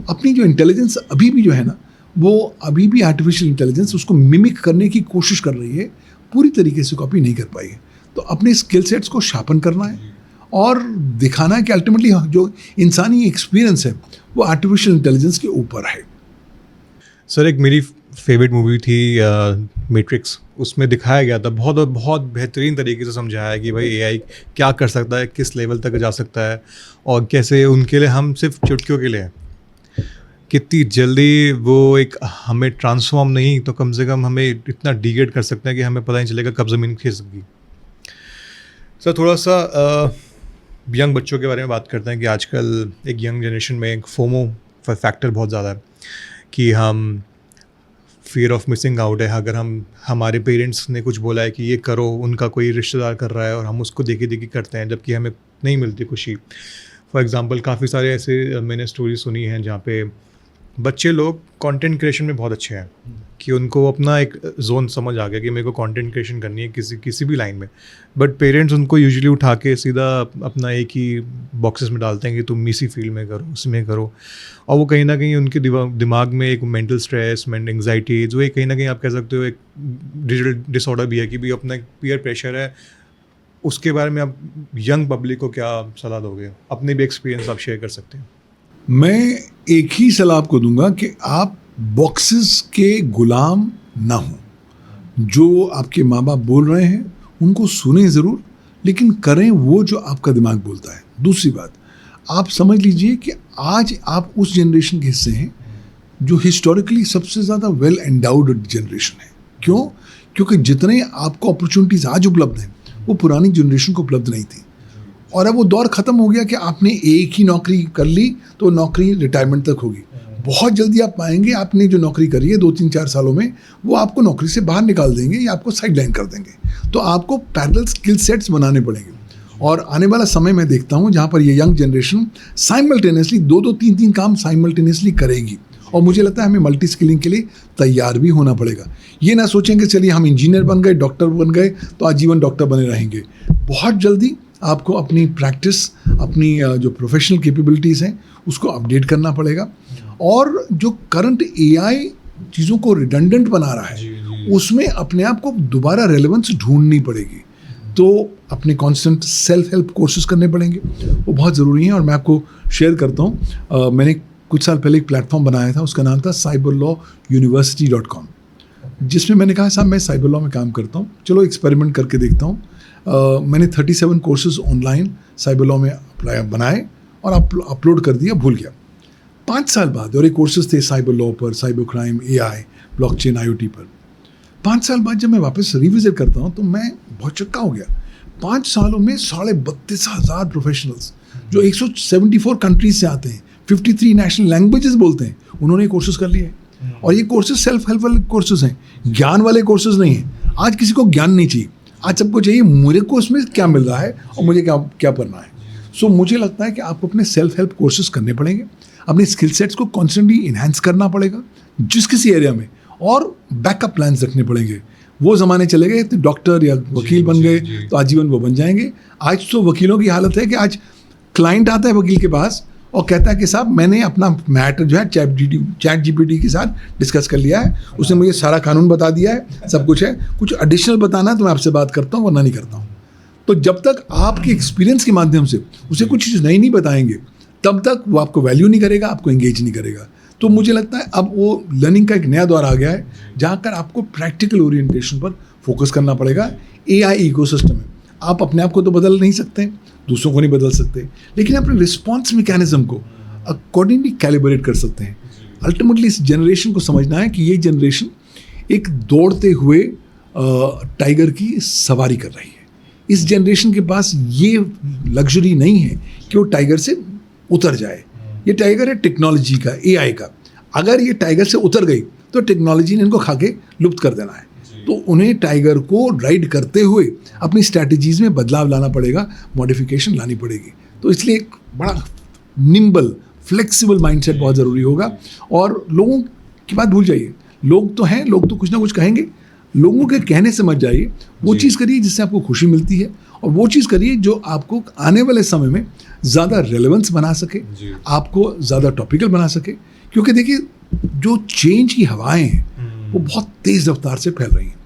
अपनी जो इंटेलिजेंस अभी भी जो है ना, वो अभी भी आर्टिफिशियल इंटेलिजेंस उसको मिमिक करने की कोशिश कर रही है, पूरी तरीके से कॉपी नहीं कर पाई है। तो अपने स्किल सेट्स को शार्पन करना है और दिखाना है कि अल्टीमेटली जो इंसानी एक्सपीरियंस है वो आर्टिफिशियल इंटेलिजेंस के ऊपर है। सर, एक मेरी फेवरेट मूवी थी मैट्रिक्स। उसमें दिखाया गया था, बहुत बहुत बेहतरीन तरीके से समझाया कि भाई एआई क्या कर सकता है, किस लेवल तक जा सकता है, और कैसे उनके लिए हम सिर्फ चुटकियों के लिए हैं। कितनी जल्दी वो एक हमें ट्रांसफॉर्म नहीं तो कम से कम हमें इतना डिग्रेड कर सकते हैं कि हमें पता नहीं चलेगा कब ज़मीन खिसक गई। सर, थोड़ा सा यंग बच्चों के बारे में बात करते हैं कि आजकल एक यंग जनरेशन में एक फोमो फैक्टर बहुत ज़्यादा है कि हम फियर ऑफ मिसिंग आउट है। अगर हमारे पेरेंट्स ने कुछ बोला है कि ये करो, उनका कोई रिश्तेदार कर रहा है और हम उसको देखी देखी करते हैं, जबकि हमें नहीं मिलती खुशी। फॉर एग्जांपल काफ़ी सारे ऐसे मैंने स्टोरी सुनी हैं जहाँ पे बच्चे लोग कंटेंट क्रिएशन में बहुत अच्छे हैं कि उनको अपना एक जोन समझ आ गया कि मेरे को कंटेंट क्रिएशन करनी है किसी भी लाइन में, बट पेरेंट्स उनको यूजुअली उठा के सीधा अपना एक ही बॉक्सेस में डालते हैं कि तुम इसी फील्ड में करो, उसमें करो, और वो कहीं ना कहीं उनके दिमाग में एक मेंटल स्ट्रेस, एंग्जाइटी, जो एक कहीं ना कहीं आप कह सकते हो एक डिजिटल डिसऑर्डर भी है कि भी अपना एक पीयर प्रेशर है। उसके बारे में आप यंग पब्लिक को क्या सलाह दोगे? अपने भी एक्सपीरियंस आप शेयर कर सकते हैं। मैं एक ही सलाह आपको दूंगा कि आप बॉक्सेस के गुलाम ना हों। जो आपके माँ बाप बोल रहे हैं उनको सुने ज़रूर, लेकिन करें वो जो आपका दिमाग बोलता है। दूसरी बात, आप समझ लीजिए कि आज आप उस जनरेशन के हिस्से हैं जो हिस्टोरिकली सबसे ज़्यादा वेल एंडाउड जनरेशन है। क्यों? क्योंकि जितने आपको अपॉर्चुनिटीज़ आज उपलब्ध हैं वो पुरानी जनरेशन को उपलब्ध नहीं थी, और अब वो दौर ख़त्म हो गया कि आपने एक ही नौकरी कर ली तो नौकरी रिटायरमेंट तक होगी। बहुत जल्दी आप पाएंगे आपने जो नौकरी करी है 2-3-4 सालों में, वो आपको नौकरी से बाहर निकाल देंगे या आपको साइड लाइन कर देंगे। तो आपको पैरेलल स्किल सेट्स बनाने पड़ेंगे, और आने वाला समय मैं देखता हूँ जहाँ पर ये यंग जनरेशन साइमल्टेनियसली 2-2, 3-3 काम साइमल्टेनियसली करेगी, और मुझे लगता है हमें मल्टी स्किलिंग के लिए तैयार भी होना पड़ेगा। ये ना सोचेंगे चलिए हम इंजीनियर बन गए, डॉक्टर बन गए तो आजीवन डॉक्टर बने रहेंगे। बहुत जल्दी आपको अपनी प्रैक्टिस, अपनी जो प्रोफेशनल कैपेबिलिटीज़ हैं उसको अपडेट करना पड़ेगा, और जो करंट एआई चीज़ों को रिडंडेंट बना रहा है उसमें अपने आप को दोबारा रेलेवेंस ढूंढनी पड़ेगी। तो अपने कांस्टेंट सेल्फ हेल्प कोर्सेज करने पड़ेंगे, वो बहुत ज़रूरी हैं। और मैं आपको शेयर करता हूँ, मैंने कुछ साल पहले एक प्लेटफॉर्म बनाया था, उसका नाम था cyberlawuniversity.com, जिसमें मैंने कहा साहब मैं साइबर लॉ में काम करता हूँ, चलो एक्सपेरिमेंट करके देखता हूँ। मैंने 37 कोर्सेज ऑनलाइन साइबर लॉ में बनाए और अपलोड कर दिया, भूल गया। 5 साल बाद, और ये कोर्सेज थे साइबर लॉ पर, cyber crime, AI, blockchain, IoT पर। 5 साल बाद जब मैं वापस रिविजिट करता हूँ तो मैं बहुत चक्का हो गया। 5 सालों में 32,500 प्रोफेशनल्स जो 174 कंट्रीज से आते हैं, 53 नेशनल लैंग्वेजेस बोलते हैं, उन्होंने कोर्सेज कर लिए। और ये कोर्सेज सेल्फ हेल्प वाले कोर्सेज हैं, ज्ञान वाले कोर्सेज नहीं हैं। आज किसी को ज्ञान नहीं चाहिए, आज सबको चाहिए मुझे को उसमें क्या मिल रहा है और मुझे क्या करना है। सो मुझे लगता है कि आपको अपने सेल्फ हेल्प कोर्सेज करने पड़ेंगे, अपने स्किल सेट्स को कॉन्स्टेंटली इन्हांस करना पड़ेगा जिस किसी एरिया में, और बैकअप प्लान्स रखने पड़ेंगे। वो ज़माने चले गए तो डॉक्टर या वकील बन गए तो आजीवन वो बन जाएंगे। आज तो वकीलों की हालत है कि आज क्लाइंट आता है वकील के पास और कहता है कि साहब मैंने अपना मैटर जो है चैट GPT के साथ डिस्कस कर लिया है, उसने मुझे सारा कानून बता दिया है, सब कुछ है, कुछ एडिशनल बताना है तो मैं आपसे बात करता हूँ वरना नहीं करता हूँ। तो जब तक आपके एक्सपीरियंस के माध्यम से उसे कुछ चीज़ नहीं बताएंगे तब तक वो आपको वैल्यू नहीं करेगा, आपको एंगेज नहीं करेगा। तो मुझे लगता है अब वो लर्निंग का एक नया दौर आ गया है जहाँ कर आपको प्रैक्टिकल ओरिएंटेशन पर फोकस करना पड़ेगा। AI इकोसिस्टम है, आप अपने आप को तो बदल नहीं सकते, दूसरों को नहीं बदल सकते, लेकिन अपने रिस्पॉन्स मैकेनिज्म को अकॉर्डिंगली कैलिब्रेट कर सकते हैं। अल्टीमेटली इस जनरेशन को समझना है कि ये जनरेशन एक दौड़ते हुए टाइगर की सवारी कर रही है। इस जनरेशन के पास ये लग्जरी नहीं है कि वो टाइगर से उतर जाए। ये टाइगर है टेक्नोलॉजी का, AI का। अगर ये टाइगर से उतर गई तो टेक्नोलॉजी ने इनको खा के लुप्त कर देना है। तो उन्हें टाइगर को राइड करते हुए अपनी स्ट्रैटेजीज में बदलाव लाना पड़ेगा, मॉडिफिकेशन लानी पड़ेगी। तो इसलिए एक बड़ा निम्बल फ्लेक्सिबल माइंडसेट बहुत ज़रूरी होगा। और लोगों की बात भूल जाइए, लोग तो हैं, लोग तो कुछ ना कुछ कहेंगे, लोगों के कहने से मत जाइए। वो चीज़ करिए जिससे आपको खुशी मिलती है, और वो चीज़ करिए जो आपको आने वाले समय में ज़्यादा रेलेवेंस बना सके, आपको ज़्यादा टॉपिकल बना सके। क्योंकि देखिए जो चेंज की हवाएं हैं वो बहुत तेज़ रफ्तार से फैल रही हैं।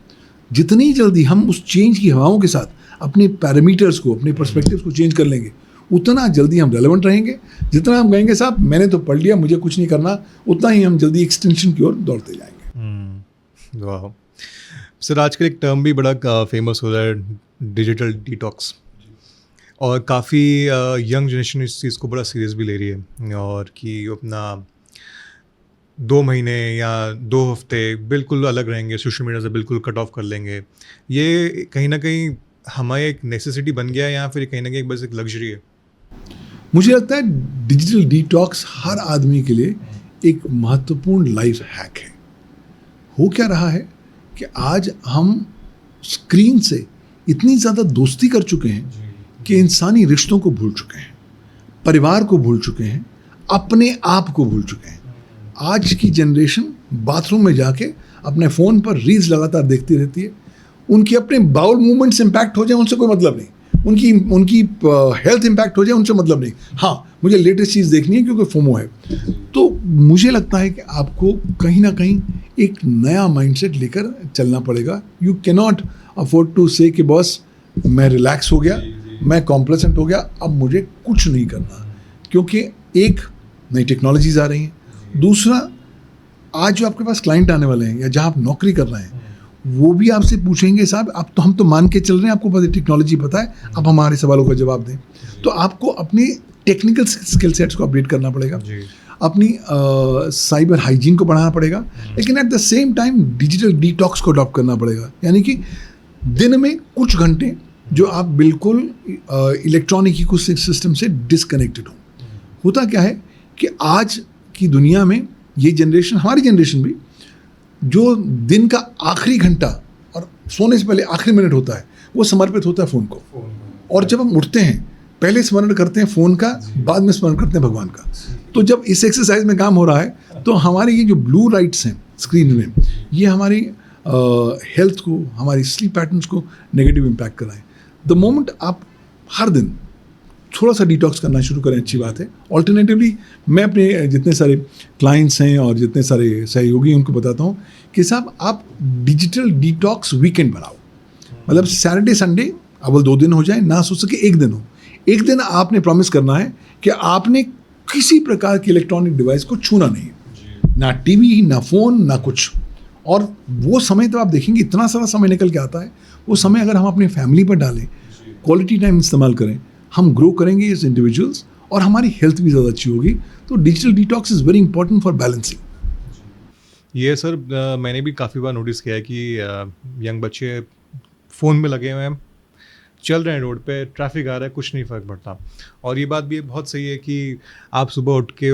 जितनी जल्दी हम उस चेंज की हवाओं के साथ अपने पैरामीटर्स को, अपने पर्सपेक्टिव्स को चेंज कर लेंगे, उतना जल्दी हम रेलेवेंट रहेंगे। जितना हम कहेंगे साहब मैंने तो पढ़ लिया, मुझे कुछ नहीं करना, उतना ही हम जल्दी एक्सटेंशन की ओर दौड़ते जाएंगे। वाह सर, आजकल एक टर्म भी बड़ा फेमस हो रहा है, डिजिटल डिटॉक्स, और काफ़ी यंग जनरेशन इस चीज़ को बड़ा सीरियस भी ले रही है, और कि अपना 2 महीने या 2 हफ्ते बिल्कुल अलग रहेंगे, सोशल मीडिया से बिल्कुल कट ऑफ कर लेंगे। ये कहीं ना कहीं हमारी एक नेसेसिटी बन गया है या फिर कहीं ना कहीं बस एक लग्जरी है? मुझे लगता है डिजिटल डिटॉक्स हर आदमी के लिए एक महत्वपूर्ण लाइफ हैक है। हो क्या रहा है कि आज हम स्क्रीन से इतनी ज़्यादा दोस्ती कर चुके हैं कि इंसानी रिश्तों को भूल चुके हैं, परिवार को भूल चुके हैं, अपने आप को भूल चुके हैं। आज की जनरेशन बाथरूम में जाके अपने फ़ोन पर रील्स लगातार देखती रहती है। उनकी अपने बाउल मूवमेंट्स इम्पैक्ट हो जाए उनसे कोई मतलब नहीं, उनकी हेल्थ इम्पैक्ट हो जाए उनसे मतलब नहीं। हाँ, मुझे लेटेस्ट चीज़ देखनी है क्योंकि फोमो है। तो मुझे लगता है कि आपको कहीं ना कहीं एक नया माइंडसेट लेकर चलना पड़ेगा। यू कैनॉट अफोर्ड टू से कि बॉस मैं रिलैक्स हो गया, मैं कॉम्प्लेसेंट हो गया, अब मुझे कुछ नहीं करना। क्योंकि एक नई टेक्नोलॉजीज आ रही हैं, दूसरा आज जो आपके पास क्लाइंट आने वाले हैं या जहाँ आप नौकरी कर रहे हैं वो भी आपसे पूछेंगे साहब आप तो, हम तो मान के चल रहे हैं आपको पता टेक्नोलॉजी पता है, अब हमारे सवालों का जवाब दें। तो आपको अपनी टेक्निकल स्किल सेट्स को अपडेट करना पड़ेगा, अपनी साइबर हाइजीन को बढ़ाना पड़ेगा, लेकिन at the same time digital detox को अडॉप्ट करना पड़ेगा। यानी कि दिन में कुछ घंटे जो आप बिल्कुल इलेक्ट्रॉनिक इकोसिस्टम से डिसकनेक्टेड हो। होता क्या है कि आज की दुनिया में ये जनरेशन, हमारी जनरेशन भी, जो दिन का आखिरी घंटा और सोने से पहले आखिरी मिनट होता है वो समर्पित होता है फ़ोन को। और जब हम उठते हैं पहले स्मरण करते हैं फ़ोन का, बाद में स्मरण करते हैं भगवान का। तो जब इस एक्सरसाइज में काम हो रहा है तो हमारे ये जो ब्लू लाइट्स हैं स्क्रीन में, ये हमारी हेल्थ को, हमारी स्लीप पैटर्न्स को नेगेटिव इम्पैक्ट कराएं। द मोमेंट आप हर दिन थोड़ा सा डिटॉक्स करना शुरू करें, अच्छी बात है। ऑल्टरनेटिवली मैं अपने जितने सारे क्लाइंट्स हैं और जितने सारे सहयोगी हैं उनको बताता हूँ कि साहब आप डिजिटल डिटॉक्स वीकेंड बनाओ। मतलब सैटरडे संडे अव्वल 2 दिन हो जाए, ना हो सके 1 दिन हो। 1 दिन आपने प्रॉमिस करना है कि आपने किसी प्रकार की इलेक्ट्रॉनिक डिवाइस को छूना नहीं है, ना टीवी, ना फ़ोन, ना कुछ। और वो समय तो आप देखेंगे इतना सारा समय निकल के आता है। वो समय अगर हम अपनी फैमिली पर डालें, क्वालिटी टाइम इस्तेमाल करें, हम ग्रो करेंगे एज इंडिविजुअल्स और हमारी हेल्थ भी ज़्यादा अच्छी होगी। तो digital detox is very important for balancing. ये सर मैंने भी काफ़ी बार नोटिस किया है कि यंग बच्चे फ़ोन में लगे हुए हैं, चल रहे हैं रोड पे, ट्रैफिक आ रहा है, कुछ नहीं फ़र्क पड़ता। और ये बात भी बहुत सही है कि आप सुबह उठ के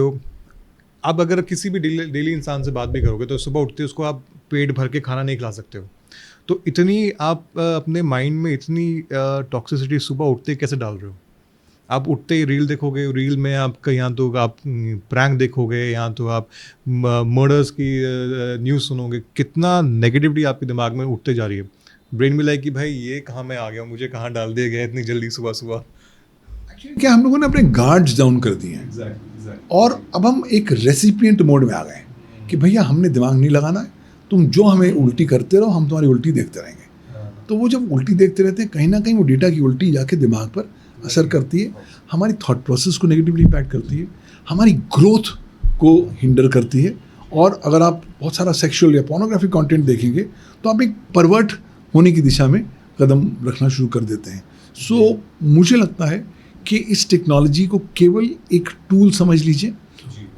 आप अगर किसी भी डेली इंसान से बात भी करोगे तो सुबह उठते उसको आप पेट भर के खाना नहीं खिला सकते हो। तो इतनी आप अपने माइंड में इतनी टॉक्सिसिटी सुबह उठते कैसे डाल रहे हो? आप उठते ही रील देखोगे, रील में आपका यहाँ तो आप प्रैंक देखोगे, यहाँ तो आप मर्डर्स की न्यूज़ सुनोगे। कितना नेगेटिविटी आपके दिमाग में उठते जा रही है। ब्रेन में लाइक कि भाई ये कहाँ मैं आ गया हूँ, मुझे कहाँ डाल दिया गया इतनी जल्दी सुबह सुबह। क्या हम लोगों ने अपने गार्ड्स डाउन कर दिए हैं और अब हम एक रेसिपिएंट मोड में आ गए हैं कि भैया हमने दिमाग नहीं लगाना है, तुम जो हमें उल्टी करते रहो, हम तुम्हारी उल्टी देखते रहेंगे। तो वो जब उल्टी देखते रहते हैं, कहीं ना कहीं वो डेटा की उल्टी जाके दिमाग पर असर करती है, हमारी थॉट प्रोसेस को नेगेटिवली इम्पैक्ट करती है, हमारी ग्रोथ को हिंडर करती है। और अगर आप बहुत सारा सेक्सुअल या पोर्नोग्राफिक कंटेंट देखेंगे तो आप एक परवर्ट होने की दिशा में कदम रखना शुरू कर देते हैं। सो मुझे लगता है कि इस टेक्नोलॉजी को केवल एक टूल समझ लीजिए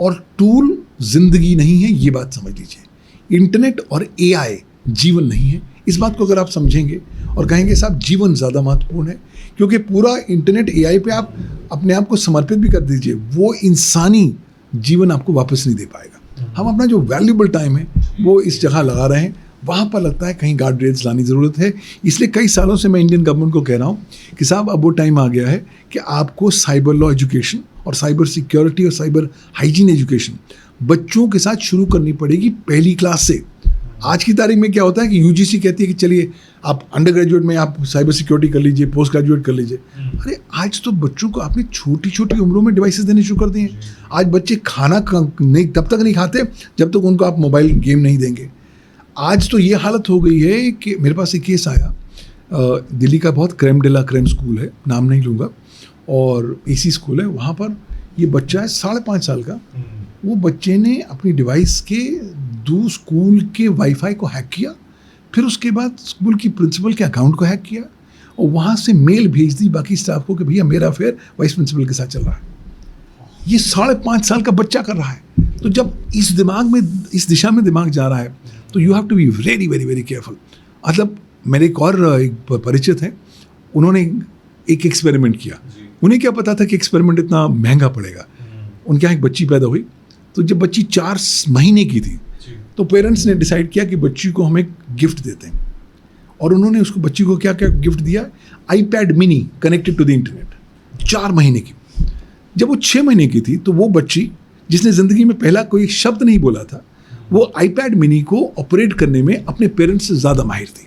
और टूल जिंदगी नहीं है, ये बात समझ लीजिए। इंटरनेट और एआई जीवन नहीं है। इस बात को अगर आप समझेंगे और कहेंगे साहब जीवन ज़्यादा महत्वपूर्ण है, क्योंकि पूरा इंटरनेट एआई पे आप अपने आप को समर्पित भी कर दीजिए, वो इंसानी जीवन आपको वापस नहीं दे पाएगा। हम अपना जो वैल्यूबल टाइम है वो इस जगह लगा रहे हैं, वहाँ पर लगता है कहीं गार्ड रेल्स लानी ज़रूरत है। इसलिए कई सालों से मैं इंडियन गवर्नमेंट को कह रहा हूँ कि साहब अब वो टाइम आ गया है कि आपको साइबर लॉ एजुकेशन और साइबर सिक्योरिटी और साइबर हाइजीन एजुकेशन बच्चों के साथ शुरू करनी पड़ेगी पहली क्लास से। आज की तारीख में क्या होता है कि यूजीसी कहती है कि चलिए आप अंडर ग्रेजुएट में आप साइबर सिक्योरिटी कर लीजिए, पोस्ट ग्रेजुएट कर लीजिए। अरे आज तो बच्चों को आपने छोटी छोटी उम्रों में डिवाइसेस देने शुरू कर दिए हैं। आज बच्चे खाना नहीं तब तक नहीं खाते जब तक उनको आप मोबाइल गेम नहीं देंगे। आज तो ये हालत हो गई है कि मेरे पास एक केस आया, दिल्ली का बहुत क्रेम डेला क्रेम स्कूल है, नाम नहीं लूँगा, और एसी स्कूल है। वहाँ पर ये बच्चा है 5.5 साल का। वो बच्चे ने अपनी डिवाइस के स्कूल के वाईफाई को हैक किया, फिर उसके बाद स्कूल की प्रिंसिपल के अकाउंट को हैक किया और वहाँ से मेल भेज दी बाकी स्टाफ को कि भैया मेरा अफेयर वाइस प्रिंसिपल के साथ चल रहा है। ये 5.5 साल का बच्चा कर रहा है। तो जब इस इस दिशा में दिमाग जा रहा है तो you have to be very very very careful. मतलब मेरे एक और एक परिचित हैं, उन्होंने एक एक्सपेरिमेंट किया। उन्हें क्या पता था कि एक्सपेरिमेंट इतना महंगा पड़ेगा। उनके यहाँ एक बच्ची पैदा हुई, तो जब बच्ची 4 महीने की थी तो पेरेंट्स ने डिसाइड किया कि बच्ची को हम एक गिफ्ट देते हैं। और उन्होंने उसको बच्ची को क्या क्या गिफ्ट दिया, iPad mini connected to the internet, 4 महीने की। जब वो 6 महीने की थी तो वो बच्ची जिसने ज़िंदगी में पहला कोई शब्द नहीं बोला था, वो आईपैड मिनी को ऑपरेट करने में अपने पेरेंट्स से ज़्यादा माहिर थी।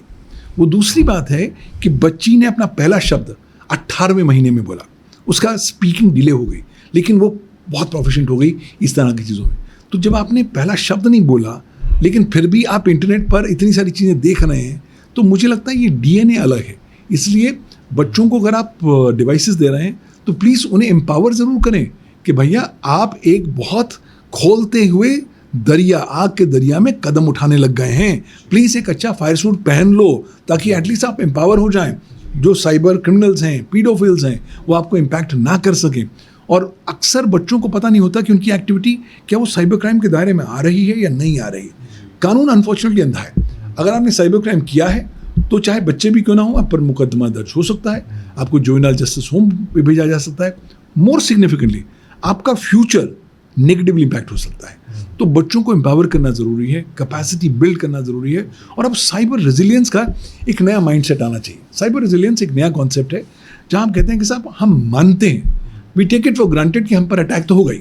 वो दूसरी बात है कि बच्ची ने अपना पहला शब्द 18वें महीने में बोला। उसका स्पीकिंग डिले हो गई, लेकिन वो बहुत प्रोफिशिएंट हो गई इस तरह की चीज़ों में। तो जब आपने पहला शब्द नहीं बोला लेकिन फिर भी आप इंटरनेट पर इतनी सारी चीज़ें देख रहे हैं, तो मुझे लगता है ये डीएनए अलग है। इसलिए बच्चों को अगर आप डिवाइसेस दे रहे हैं तो प्लीज़ उन्हें एम्पावर ज़रूर करें कि भैया आप एक बहुत खोलते हुए दरिया, आग के दरिया में कदम उठाने लग गए हैं। प्लीज़ एक अच्छा फायर सूट पहन लो ताकि एटलीस्ट आप एम्पावर हो जाएं। जो साइबर क्रिमिनल्स हैं, पीडोफिल्स हैं, वो आपको इम्पैक्ट ना कर सकें। और अक्सर बच्चों को पता नहीं होता कि उनकी एक्टिविटी क्या वो साइबर क्राइम के दायरे में आ रही है या नहीं आ रही है। कानून अनफॉर्चुनेटली अंधा है। अगर आपने साइबर क्राइम किया है तो चाहे बच्चे भी क्यों ना हो, आप पर मुकदमा दर्ज हो सकता है, आपको जुवेनाइल जस्टिस होम पे भेजा जा सकता है। मोर सिग्निफिकेंटली आपका फ्यूचर नेगेटिवली इम्पैक्ट हो सकता है। तो बच्चों को एम्पावर करना ज़रूरी है, कैपेसिटी बिल्ड करना ज़रूरी है। और अब साइबर रेजिलियंस का एक नया माइंडसेट आना चाहिए। साइबर रेजिलियंस एक नया कॉन्सेप्ट है जहाँ हम कहते हैं कि साहब हम मानते हैं, we take it for granted कि हम पर अटैक तो हो गई,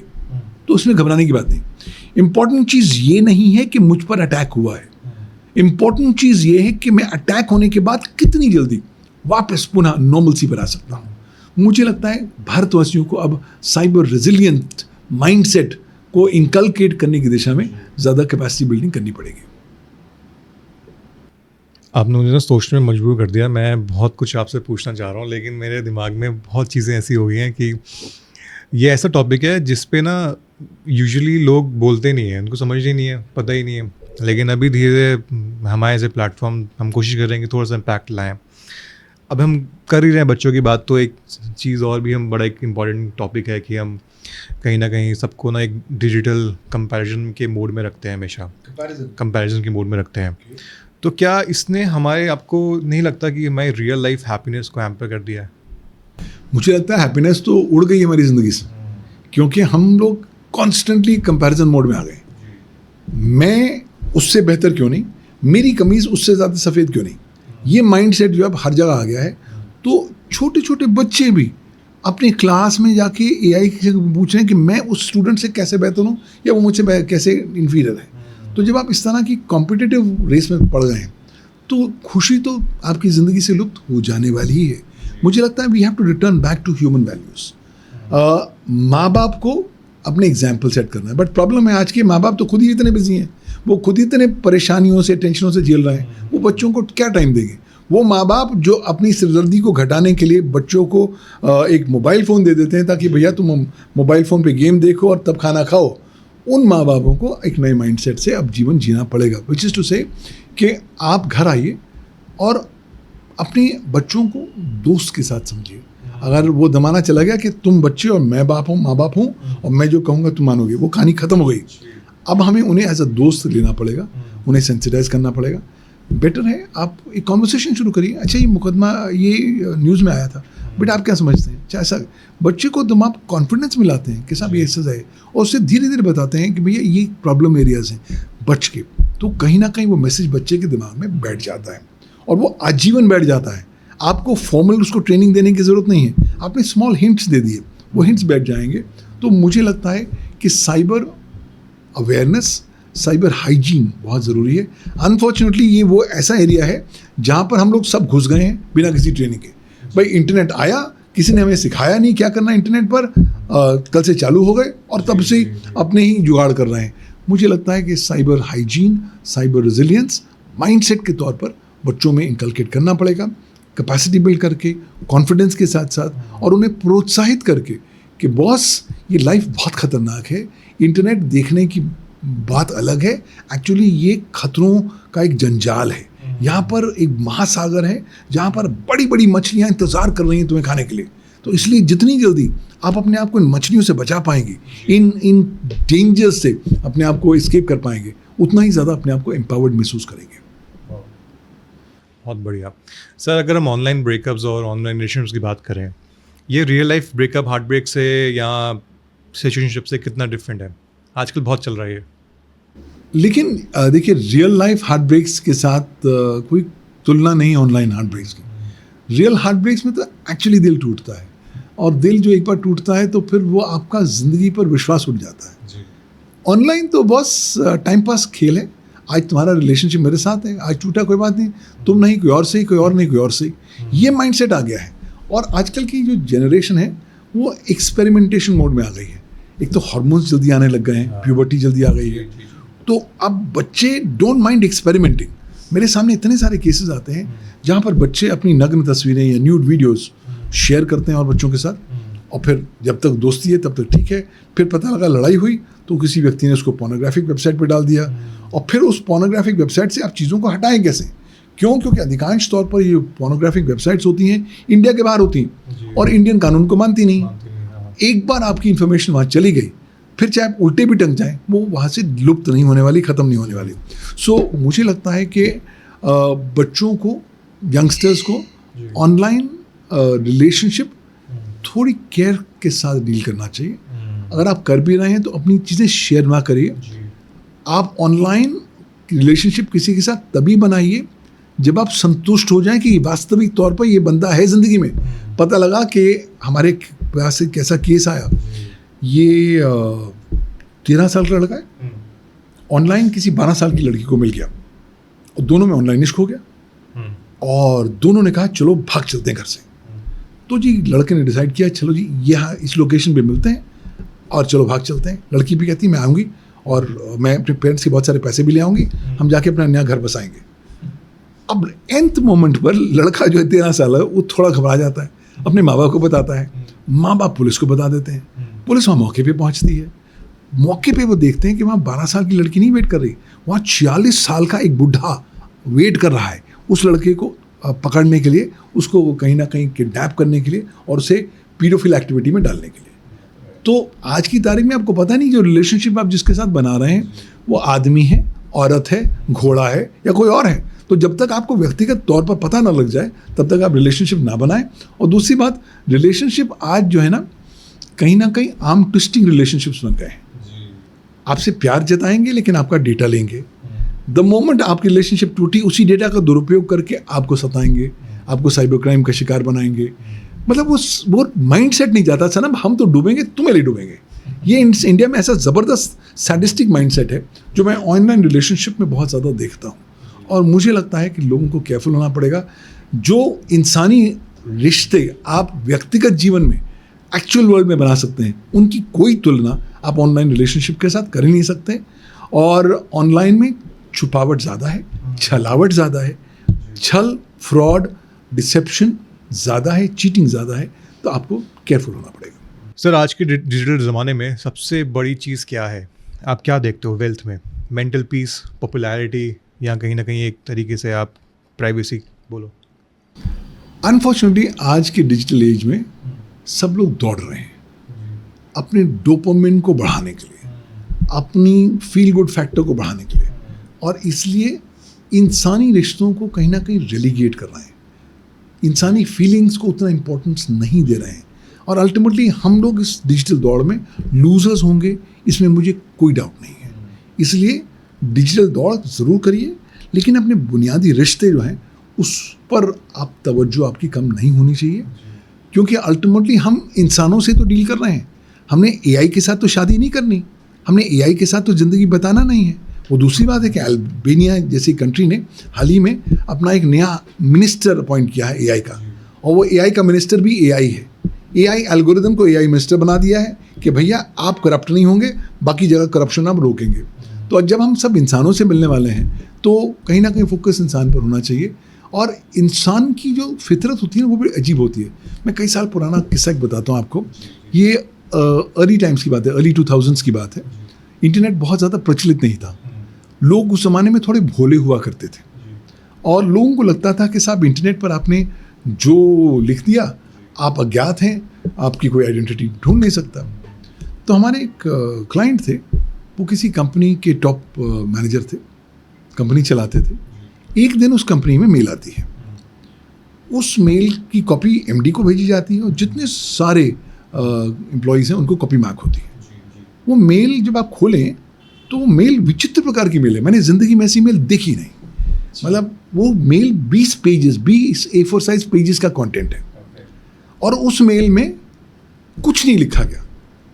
तो उसमें घबराने की बात नहीं। इंपॉर्टेंट चीज़ ये नहीं है कि मुझ पर अटैक हुआ है, इंपॉर्टेंट चीज़ ये है कि मैं अटैक होने के बाद कितनी जल्दी वापस पुनः नॉर्मलसी पर आ सकता हूँ। मुझे लगता है भारतवासियों को अब साइबर रेजिलियंट माइंडसेट को इनकलकेट करने की दिशा में ज़्यादा कैपेसिटी बिल्डिंग करनी पड़ेगी। आपने मुझे ना सोचने में मजबूर कर दिया। मैं बहुत कुछ आपसे पूछना चाह रहा हूँ, लेकिन मेरे दिमाग में बहुत चीज़ें ऐसी हो गई हैं कि ये ऐसा टॉपिक है जिस पे ना यूजुअली लोग बोलते नहीं हैं, उनको समझ ही नहीं है, पता ही नहीं है। लेकिन अभी धीरे हमारे ऐसे प्लेटफॉर्म हम कोशिश कर रहे हैं कि थोड़ा सा इम्पैक्ट लाएँ। अब हम कर ही रहे हैं बच्चों की बात, तो एक चीज़ और भी हम बड़ा एक इम्पॉर्टेंट टॉपिक है कि हम कहीं ना कहीं सबको ना एक डिजिटल कंपैरिजन के मोड में रखते हैं, हमेशा कंपैरिजन के मोड में रखते हैं। तो क्या इसने हमारे, आपको नहीं लगता कि हमारी रियल लाइफ हैप्पीनेस को हैम्पर कर दिया है? मुझे लगता है हैप्पीनेस तो उड़ गई हमारी ज़िंदगी से, क्योंकि हम लोग कॉन्स्टेंटली कंपैरिजन मोड में आ गए। मैं उससे बेहतर क्यों नहीं, मेरी कमीज़ उससे ज़्यादा सफ़ेद क्यों नहीं, ये माइंडसेट जो अब हर जगह आ गया है। तो छोटे छोटे बच्चे भी अपनी क्लास में जाके AI से पूछ रहे हैं कि मैं उस स्टूडेंट से कैसे बेहतर हूँ या वो मुझसे कैसे इन्फीरियर है। तो जब आप इस तरह की कॉम्पिटिटिव रेस में पड़ गए हैं तो खुशी तो आपकी ज़िंदगी से लुप्त हो जाने वाली ही है। मुझे लगता है we have to return back to human values. माँ बाप को अपने एग्जाम्पल सेट करना है, बट प्रॉब्लम है आज के माँ बाप तो खुद ही इतने बिजी हैं, वो खुद ही इतने परेशानियों से, टेंशनों से झेल रहे हैं, वो बच्चों को क्या टाइम देंगे। वो माँ बाप जो अपनी सिरदर्दी को घटाने के लिए बच्चों को एक मोबाइल फ़ोन दे देते हैं ताकि भैया तुम मोबाइल फ़ोन पे गेम देखो और तब खाना खाओ, उन माँ बापों को एक नए माइंडसेट से अब जीवन जीना पड़ेगा। विच इज़ टू से कि आप घर आइए और अपने बच्चों को दोस्त के साथ समझिए। अगर वो ज़माना चला गया कि तुम बच्चे और मैं बाप हूँ, माँ बाप हूँ और मैं जो कहूँगा तुम मानोगे, वो कहानी ख़त्म हो गई। अब हमें उन्हें एज अ दोस्त लेना पड़ेगा, उन्हें सेंसिटाइज करना पड़ेगा। बेटर है आप एक कॉन्वर्सेशन शुरू करिए। अच्छा ये मुकदमा ये न्यूज़ में आया था, बट आप क्या समझते हैं, चाहे ऐसा बच्चे को तुम आप कॉन्फिडेंस में लाते हैं कि साहब ये ऐसा है, और उससे धीरे धीरे बताते हैं कि भैया ये प्रॉब्लम एरियाज हैं बच के, तो कहीं ना कहीं वो मैसेज बच्चे के दिमाग में बैठ जाता है और वो आजीवन बैठ जाता है। आपको फॉर्मल उसको ट्रेनिंग देने की ज़रूरत नहीं है, आपने स्मॉल हिंट्स दे दिए, वो हिंट्स बैठ जाएंगे। तो मुझे लगता है कि साइबर अवेयरनेस, साइबर हाइजीन बहुत ज़रूरी है। अनफॉर्चुनेटली ये वो ऐसा एरिया है जहाँ पर हम लोग सब घुस गए हैं बिना किसी ट्रेनिंग के। भाई इंटरनेट आया, किसी ने हमें सिखाया नहीं क्या करना इंटरनेट पर, कल से चालू हो गए और तब से अपने ही जुगाड़ कर रहे हैं। मुझे लगता है कि cyber hygiene, cyber resilience mindset के तौर पर बच्चों में इनकलकेट करना पड़ेगा, कैपेसिटी बिल्ड करके, कॉन्फिडेंस के साथ साथ, और उन्हें प्रोत्साहित करके कि बॉस ये लाइफ बहुत ख़तरनाक है, इंटरनेट देखने की बात अलग है, एक्चुअली ये खतरों का एक जंजाल है, यहाँ पर एक महासागर है जहाँ पर बड़ी बड़ी मछलियाँ इंतज़ार कर रही हैं तुम्हें खाने के लिए। तो इसलिए जितनी जल्दी आप अपने आप को इन मछलियों से बचा पाएंगे, इन डेंजर्स से अपने आप को एस्केप कर पाएंगे, उतना ही ज़्यादा अपने आप को एम्पावर्ड महसूस करेंगे। बहुत बढ़िया सर। अगर हम ऑनलाइन ब्रेकअप्स और ऑनलाइन रिलेशनशिप्स की बात करें, ये real life breakup, heart break से या सिचुएशनशिप से कितना डिफरेंट है? आजकल बहुत चल रहा है ये। लेकिन देखिए रियल लाइफ हार्ट ब्रेक्स के साथ कोई तुलना नहीं ऑनलाइन हार्ट ब्रेक्स की। रियल हार्ट ब्रेक्स में तो एक्चुअली दिल टूटता है, और दिल जो एक बार टूटता है तो फिर वो आपका ज़िंदगी पर विश्वास उठ जाता है। ऑनलाइन तो बस टाइम पास खेल है, आज तुम्हारा रिलेशनशिप मेरे साथ है, आज टूटा कोई बात नहीं, तुम नहीं कोई और सही, कोई और नहीं कोई और सही, ये माइंडसेट आ गया है। और आजकल की जो जनरेशन है वो एक्सपेरिमेंटेशन मोड में आ गई है। एक तो हार्मोन्स जल्दी आने लग गए हैं, प्यूबर्टी जल्दी आ गई है, तो अब बच्चे डोंट माइंड एक्सपेरिमेंटिंग। मेरे सामने इतने सारे केसेस आते हैं जहाँ पर बच्चे अपनी नग्न तस्वीरें या न्यूड वीडियोस शेयर करते हैं और बच्चों के साथ, और फिर जब तक दोस्ती है तब तक ठीक है, फिर पता लगा लड़ाई हुई तो किसी व्यक्ति ने उसको पोर्नोग्राफिक वेबसाइट पर डाल दिया, और फिर उस पोर्नोग्राफिक वेबसाइट से आप चीज़ों को हटाएं कैसे? क्यों? क्योंकि अधिकांश तौर पर ये पोर्नोग्राफिक वेबसाइट्स होती हैं इंडिया के बाहर होती हैं और इंडियन कानून को मानती नहीं। एक बार आपकी इन्फॉर्मेशन वहाँ चली गई, फिर चाहे आप उल्टे भी टंग जाएं, वो वहाँ से लुप्त नहीं होने वाली, ख़त्म नहीं होने वाली। सो मुझे लगता है कि बच्चों को, यंगस्टर्स को ऑनलाइन रिलेशनशिप थोड़ी केयर के साथ डील करना चाहिए। अगर आप कर भी रहे हैं तो अपनी चीज़ें शेयर ना करिए। आप ऑनलाइन रिलेशनशिप किसी के साथ तभी बनाइए जब आप संतुष्ट हो जाएं कि वास्तविक तौर पर ये बंदा है ज़िंदगी में। पता लगा कि हमारे पास एक कैसा केस आया, ये 13 साल का लड़का है, ऑनलाइन किसी 12 साल की लड़की को मिल गया और दोनों में ऑनलाइन इश्क हो गया, और दोनों ने कहा चलो भाग चलते हैं घर से। तो जी लड़के ने डिसाइड किया चलो जी यहाँ इस लोकेशन पे मिलते हैं और चलो भाग चलते हैं। लड़की भी कहती मैं आऊँगी और मैं अपने पेरेंट्स के बहुत सारे पैसे भी ले आऊँगी, हम जाके अपना नया घर बसाएंगे। अब nth मोमेंट पर लड़का जो है 13 साल है वो थोड़ा घबरा जाता है, अपने माँ बाप को बताता है, माँ बाप पुलिस को बता देते हैं, पुलिस वहाँ मौके पे पहुँचती है। मौके पे वो देखते हैं कि वहाँ 12 साल की लड़की नहीं वेट कर रही, वहाँ 46 साल का एक बुढ़ा वेट कर रहा है उस लड़के को पकड़ने के लिए, उसको कहीं ना कहीं किडनैप करने के लिए और उसे पीडोफिल एक्टिविटी में डालने के लिए। तो आज की तारीख में आपको पता नहीं जो रिलेशनशिप आप जिसके साथ बना रहे हैं वो आदमी है, औरत है, घोड़ा है या कोई और है। तो जब तक आपको व्यक्तिगत तौर पर पता ना लग जाए तब तक आप रिलेशनशिप ना बनाएं। और दूसरी बात, रिलेशनशिप आज जो है ना कहीं आर्म ट्विस्टिंग रिलेशनशिप्स बन गए हैं। आपसे प्यार जताएंगे लेकिन आपका डेटा लेंगे। द मोमेंट आपकी रिलेशनशिप टूटी उसी डेटा का दुरुपयोग करके आपको सताएंगे, आपको साइबर क्राइम का शिकार बनाएंगे। मतलब वो माइंड सेट नहीं जाता था ना, हम तो डूबेंगे तुम्हें ले डूबेंगे। ये इंडिया में ऐसा ज़बरदस्त सैडिस्टिक माइंड सेट है जो मैं ऑनलाइन रिलेशनशिप में बहुत ज़्यादा देखता हूँ। और मुझे लगता है कि लोगों को केयरफुल होना पड़ेगा। जो इंसानी रिश्ते आप व्यक्तिगत जीवन में एक्चुअल वर्ल्ड में बना सकते हैं उनकी कोई तुलना आप ऑनलाइन रिलेशनशिप के साथ कर ही नहीं सकते। और ऑनलाइन में छुपावट ज़्यादा है, छलावट ज़्यादा है, छल, फ्रॉड, डिसेप्शन ज़्यादा है, चीटिंग ज़्यादा है। तो आपको केयरफुल होना पड़ेगा। सर, आज के डिजिटल ज़माने में सबसे बड़ी चीज़ क्या है? आप क्या देखते हो वेल्थ में? मेंटल पीस, पॉपुलैरिटी, या कहीं ना कहीं एक तरीके से आप प्राइवेसी बोलो? अनफॉर्चुनेटली आज के डिजिटल एज में सब लोग दौड़ रहे हैं अपने डोपामिन को बढ़ाने के लिए, अपनी फील गुड फैक्टर को बढ़ाने के लिए, और इसलिए इंसानी रिश्तों को कहीं ना कहीं रेलीगेट कर रहे हैं, इंसानी फीलिंग्स को उतना इम्पोर्टेंस नहीं दे रहे हैं। और अल्टीमेटली हम लोग इस डिजिटल दौड़ में लूजर्स होंगे, इसमें मुझे कोई डाउट नहीं है। इसलिए डिजिटल दौड़ ज़रूर करिए, लेकिन अपने बुनियादी रिश्ते जो हैं उस पर आप तवज्जो आपकी कम नहीं होनी चाहिए, क्योंकि अल्टीमेटली हम इंसानों से तो डील कर रहे हैं। हमने एआई के साथ तो शादी नहीं करनी, हमने एआई के साथ तो ज़िंदगी बताना नहीं है। वो दूसरी बात है कि अल्बानिया जैसी कंट्री ने हाल ही में अपना एक नया मिनिस्टर अपॉइंट किया है एआई का, और वो एआई का मिनिस्टर भी एआई है। एआई एल्गोरिदम को एआई मिनिस्टर बना दिया है कि भैया आप करप्ट नहीं होंगे, बाकी जगह करप्शन आप रोकेंगे। तो जब हम सब इंसानों से मिलने वाले हैं तो कहीं ना कहीं फोकस इंसान पर होना चाहिए। और इंसान की जो फितरत होती है ना वो बड़ी अजीब होती है। मैं कई साल पुराना किस्सा एक बताता हूँ आपको। ये अर्ली टाइम्स की बात है, अर्ली 2000s की बात है। इंटरनेट बहुत ज़्यादा प्रचलित नहीं था, लोग उस ज़माने में थोड़े भोले हुआ करते थे, और लोगों को लगता था कि साहब इंटरनेट पर आपने जो लिख दिया आप अज्ञात हैं, आपकी कोई आइडेंटिटी ढूंढ नहीं सकता। तो हमारे एक क्लाइंट थे, वो किसी कंपनी के टॉप मैनेजर थे, कंपनी चलाते थे। एक दिन उस कंपनी में मेल आती है, उस मेल की कॉपी एमडी को भेजी जाती है और जितने सारे एम्प्लॉयज़ हैं उनको कॉपी मार्क होती है। वो मेल जब आप खोलें तो वो मेल विचित्र प्रकार की मेल है, मैंने ज़िंदगी में ऐसी मेल देखी नहीं। मतलब वो mail 20 pages, 20 A4 size pages का कंटेंट है, और उस मेल में कुछ नहीं लिखा गया,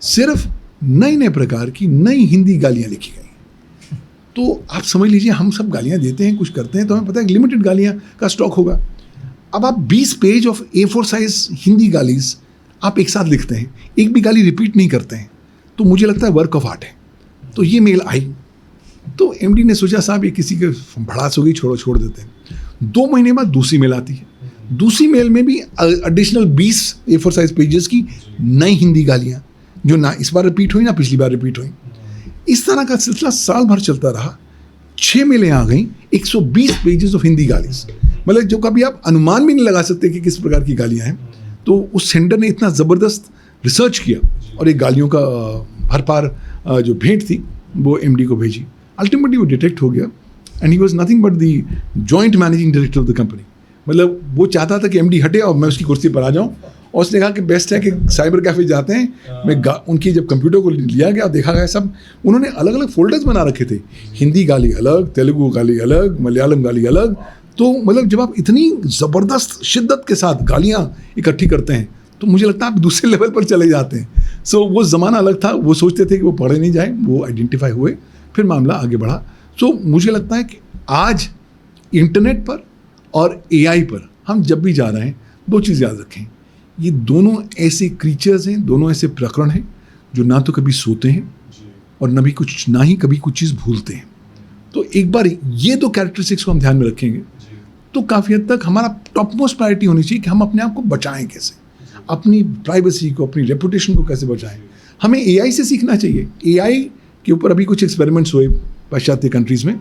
सिर्फ नए नए प्रकार की नई हिंदी गालियाँ लिखी गई। तो आप समझ लीजिए हम सब गालियाँ देते हैं, कुछ करते हैं, तो हमें पता है लिमिटेड गालियाँ का स्टॉक होगा। अब आप 20 page of A4 size Hindi गालीज आप एक साथ लिखते हैं, एक भी गाली रिपीट नहीं करते हैं, तो मुझे लगता है वर्क ऑफ आर्ट है। तो ये मेल आई तो एमडी ने सोचा साहब ये किसी के भड़ास हो गई, छोड़ देते हैं। 2 महीने बाद दूसरी मेल आती है, दूसरी मेल में भी एडिशनल 20 A4 साइज पेजेस की नई हिंदी गालियाँ, जो ना इस बार रिपीट हुई ना पिछली बार रिपीट हुई। इस तरह का सिलसिला साल भर चलता रहा। 6 मेलें आ गई, 120 पेजेस ऑफ हिंदी गालीज, मतलब जो कभी आप अनुमान भी नहीं लगा सकते कि किस प्रकार की गालियाँ हैं। तो उस सेंडर ने इतना ज़बरदस्त रिसर्च किया और एक गालियों का भरपार जो भेंट थी वो एमडी को भेजी। अल्टीमेटली वो डिटेक्ट हो गया and he was nothing but the joint managing director of the company. मतलब वो चाहता था कि एमडी हटे और मैं उसकी कुर्सी पर आ जाऊँ, और उसने कहा कि बेस्ट है कि साइबर कैफे जाते हैं। मैं उनकी जब कंप्यूटर को लिया गया और देखा गया, सब उन्होंने अलग अलग फोल्डर्स बना रखे थे, हिंदी गाली अलग, तेलुगु गाली अलग, मलयालम गाली अलग। तो मतलब जब आप इतनी ज़बरदस्त शिद्दत के साथ गालियाँ इकट्ठी करते हैं तो मुझे लगता है आप दूसरे लेवल पर चले जाते हैं। सो वो ज़माना अलग था, वो सोचते थे कि वो पढ़े नहीं जाए, वो आइडेंटिफाई हुए, फिर मामला आगे बढ़ा। सो मुझे लगता है कि आज इंटरनेट पर और एआई पर हम जब भी जा रहे हैं 2 चीज़ याद रखें। ये दोनों ऐसे क्रीचर्स हैं, दोनों ऐसे प्रकरण हैं जो ना तो कभी सोते हैं और ना ही कभी कुछ चीज़ भूलते हैं। तो एक बार ये दो कैरेक्टरिस्टिक्स को हम ध्यान में रखेंगे तो काफ़ी हद तक हमारा टॉप मोस्ट प्रायोरिटी होनी चाहिए कि हम अपने आप को बचाएं कैसे, अपनी प्राइवेसी को, अपनी रेपुटेशन को कैसे बचाएं। हमें एआई से सीखना चाहिए। एआई के ऊपर अभी कुछ एक्सपेरिमेंट्स हुए पाश्चात्य कंट्रीज़ में,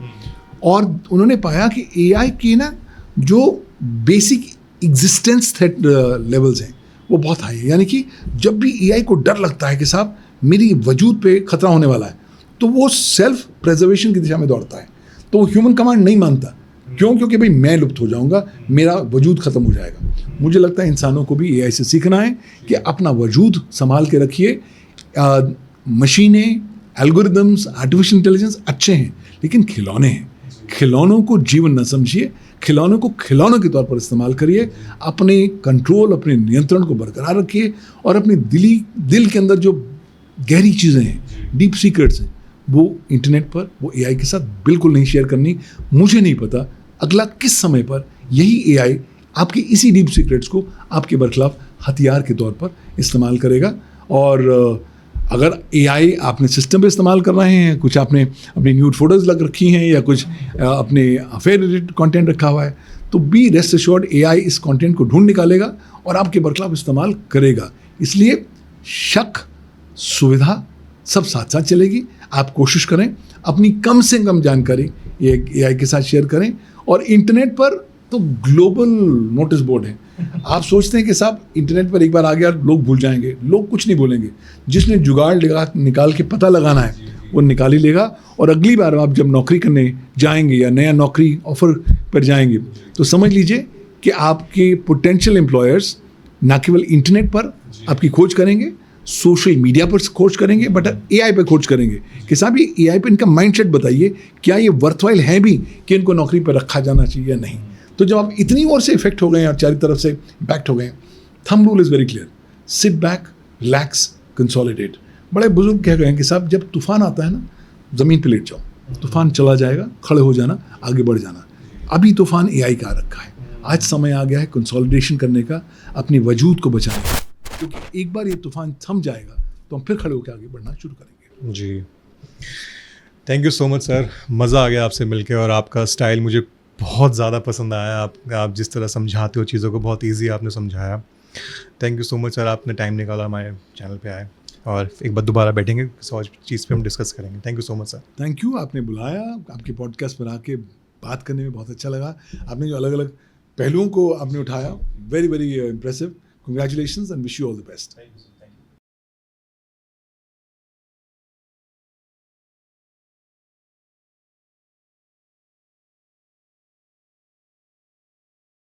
और उन्होंने पाया कि एआई के ना जो बेसिक एग्जिस्टेंस थ्रेट लेवल्स हैं वो बहुत हाई है। यानी कि जब भी एआई को डर लगता है कि साहब मेरी वजूद पे खतरा होने वाला है, तो वो सेल्फ प्रिजर्वेशन की दिशा में दौड़ता है। तो वो ह्यूमन कमांड नहीं मानता। क्यों? क्योंकि भाई मैं लुप्त हो जाऊंगा, मेरा वजूद ख़त्म हो जाएगा। मुझे लगता है इंसानों को भी एआई से सीखना है कि अपना वजूद संभाल के रखिए। मशीनें, एल्गोरिदम्स, आर्टिफिशियल इंटेलिजेंस अच्छे हैं, लेकिन खिलौने हैं। खिलौनों को जीवन न समझिए, खिलौनों को खिलौनों के तौर पर इस्तेमाल करिए। अपने कंट्रोल, अपने नियंत्रण को बरकरार रखिए, और अपने दिल के अंदर जो गहरी चीज़ें हैं, डीप सीक्रेट्स हैं, वो इंटरनेट पर, वो एआई के साथ बिल्कुल नहीं शेयर करनी। मुझे नहीं पता अगला किस समय पर यही एआई आपकी इसी डीप सीक्रेट्स को आपके बरखिलाफ हथियार के तौर पर इस्तेमाल करेगा। और अगर एआई आपने सिस्टम पे इस्तेमाल कर रहे हैं, कुछ आपने अपनी न्यूड फोटोज़ लग रखी हैं या कुछ अपने अफेयर रिलेटेड कंटेंट रखा हुआ है, तो बी रेस्ट एश्योर्ड एआई इस कंटेंट को ढूंढ निकालेगा और आपके बरखिलाफ इस्तेमाल करेगा। इसलिए शक, सुविधा सब साथ साथ चलेगी। आप कोशिश करें अपनी कम से कम जानकारी एआई के साथ शेयर करें। और इंटरनेट पर तो ग्लोबल नोटिस बोर्ड है। आप सोचते हैं कि साहब इंटरनेट पर एक बार आ गया लोग भूल जाएंगे, लोग कुछ नहीं भूलेंगे। जिसने जुगाड़ निकाल के पता लगाना है वो निकाल ही लेगा। और अगली बार आप जब नौकरी करने जाएंगे या नया नौकरी ऑफर पर जाएंगे, तो समझ लीजिए कि आपके पोटेंशियल एम्प्लॉयर्स ना केवल इंटरनेट पर आपकी खोज करेंगे, सोशल मीडिया पर खोज करेंगे, बट एआई पे खोज करेंगे कि साहब ये एआई पे इनका माइंडसेट बताइए, क्या ये वर्थवाइल है भी कि इनको नौकरी पर रखा जाना चाहिए या नहीं। तो जब आप इतनी ओर से इफेक्ट हो गए हैं और चारों तरफ से इम्पैक्ट हो गए हैं, thumb rule is very clear, sit back, relax, consolidate. बड़े बुजुर्ग कह गए हैं कि साहब जब तूफान आता है ना, ज़मीन पे लेट जाओ, तूफान चला जाएगा, खड़े हो जाना, आगे बढ़ जाना। अभी तूफान एआई का आ रखा है, आज समय आ गया है कंसोलिडेशन करने का, अपने वजूद को बचाने का। क्योंकि एक बार ये तूफान थम जाएगा तो हम फिर खड़े होकर आगे बढ़ना शुरू करेंगे। जी, thank you so much sir, मज़ा आ गया आपसे मिलके, और आपका स्टाइल मुझे बहुत ज़्यादा पसंद आया। आप जिस तरह समझाते हो चीज़ों को, बहुत इजी आपने समझाया। Thank you so much sir, आपने टाइम निकाला हमारे चैनल पे आए, और एक बार दोबारा बैठेंगे, किसी और चीज़ पे हम डिस्कस करेंगे। Thank you so much sir. Thank you, आपने बुलाया, आपके पॉडकास्ट पर आके बात करने में बहुत अच्छा लगा। आपने जो अलग अलग पहलुओं को आपने उठाया, very very impressive. Congratulations and wish you all the best.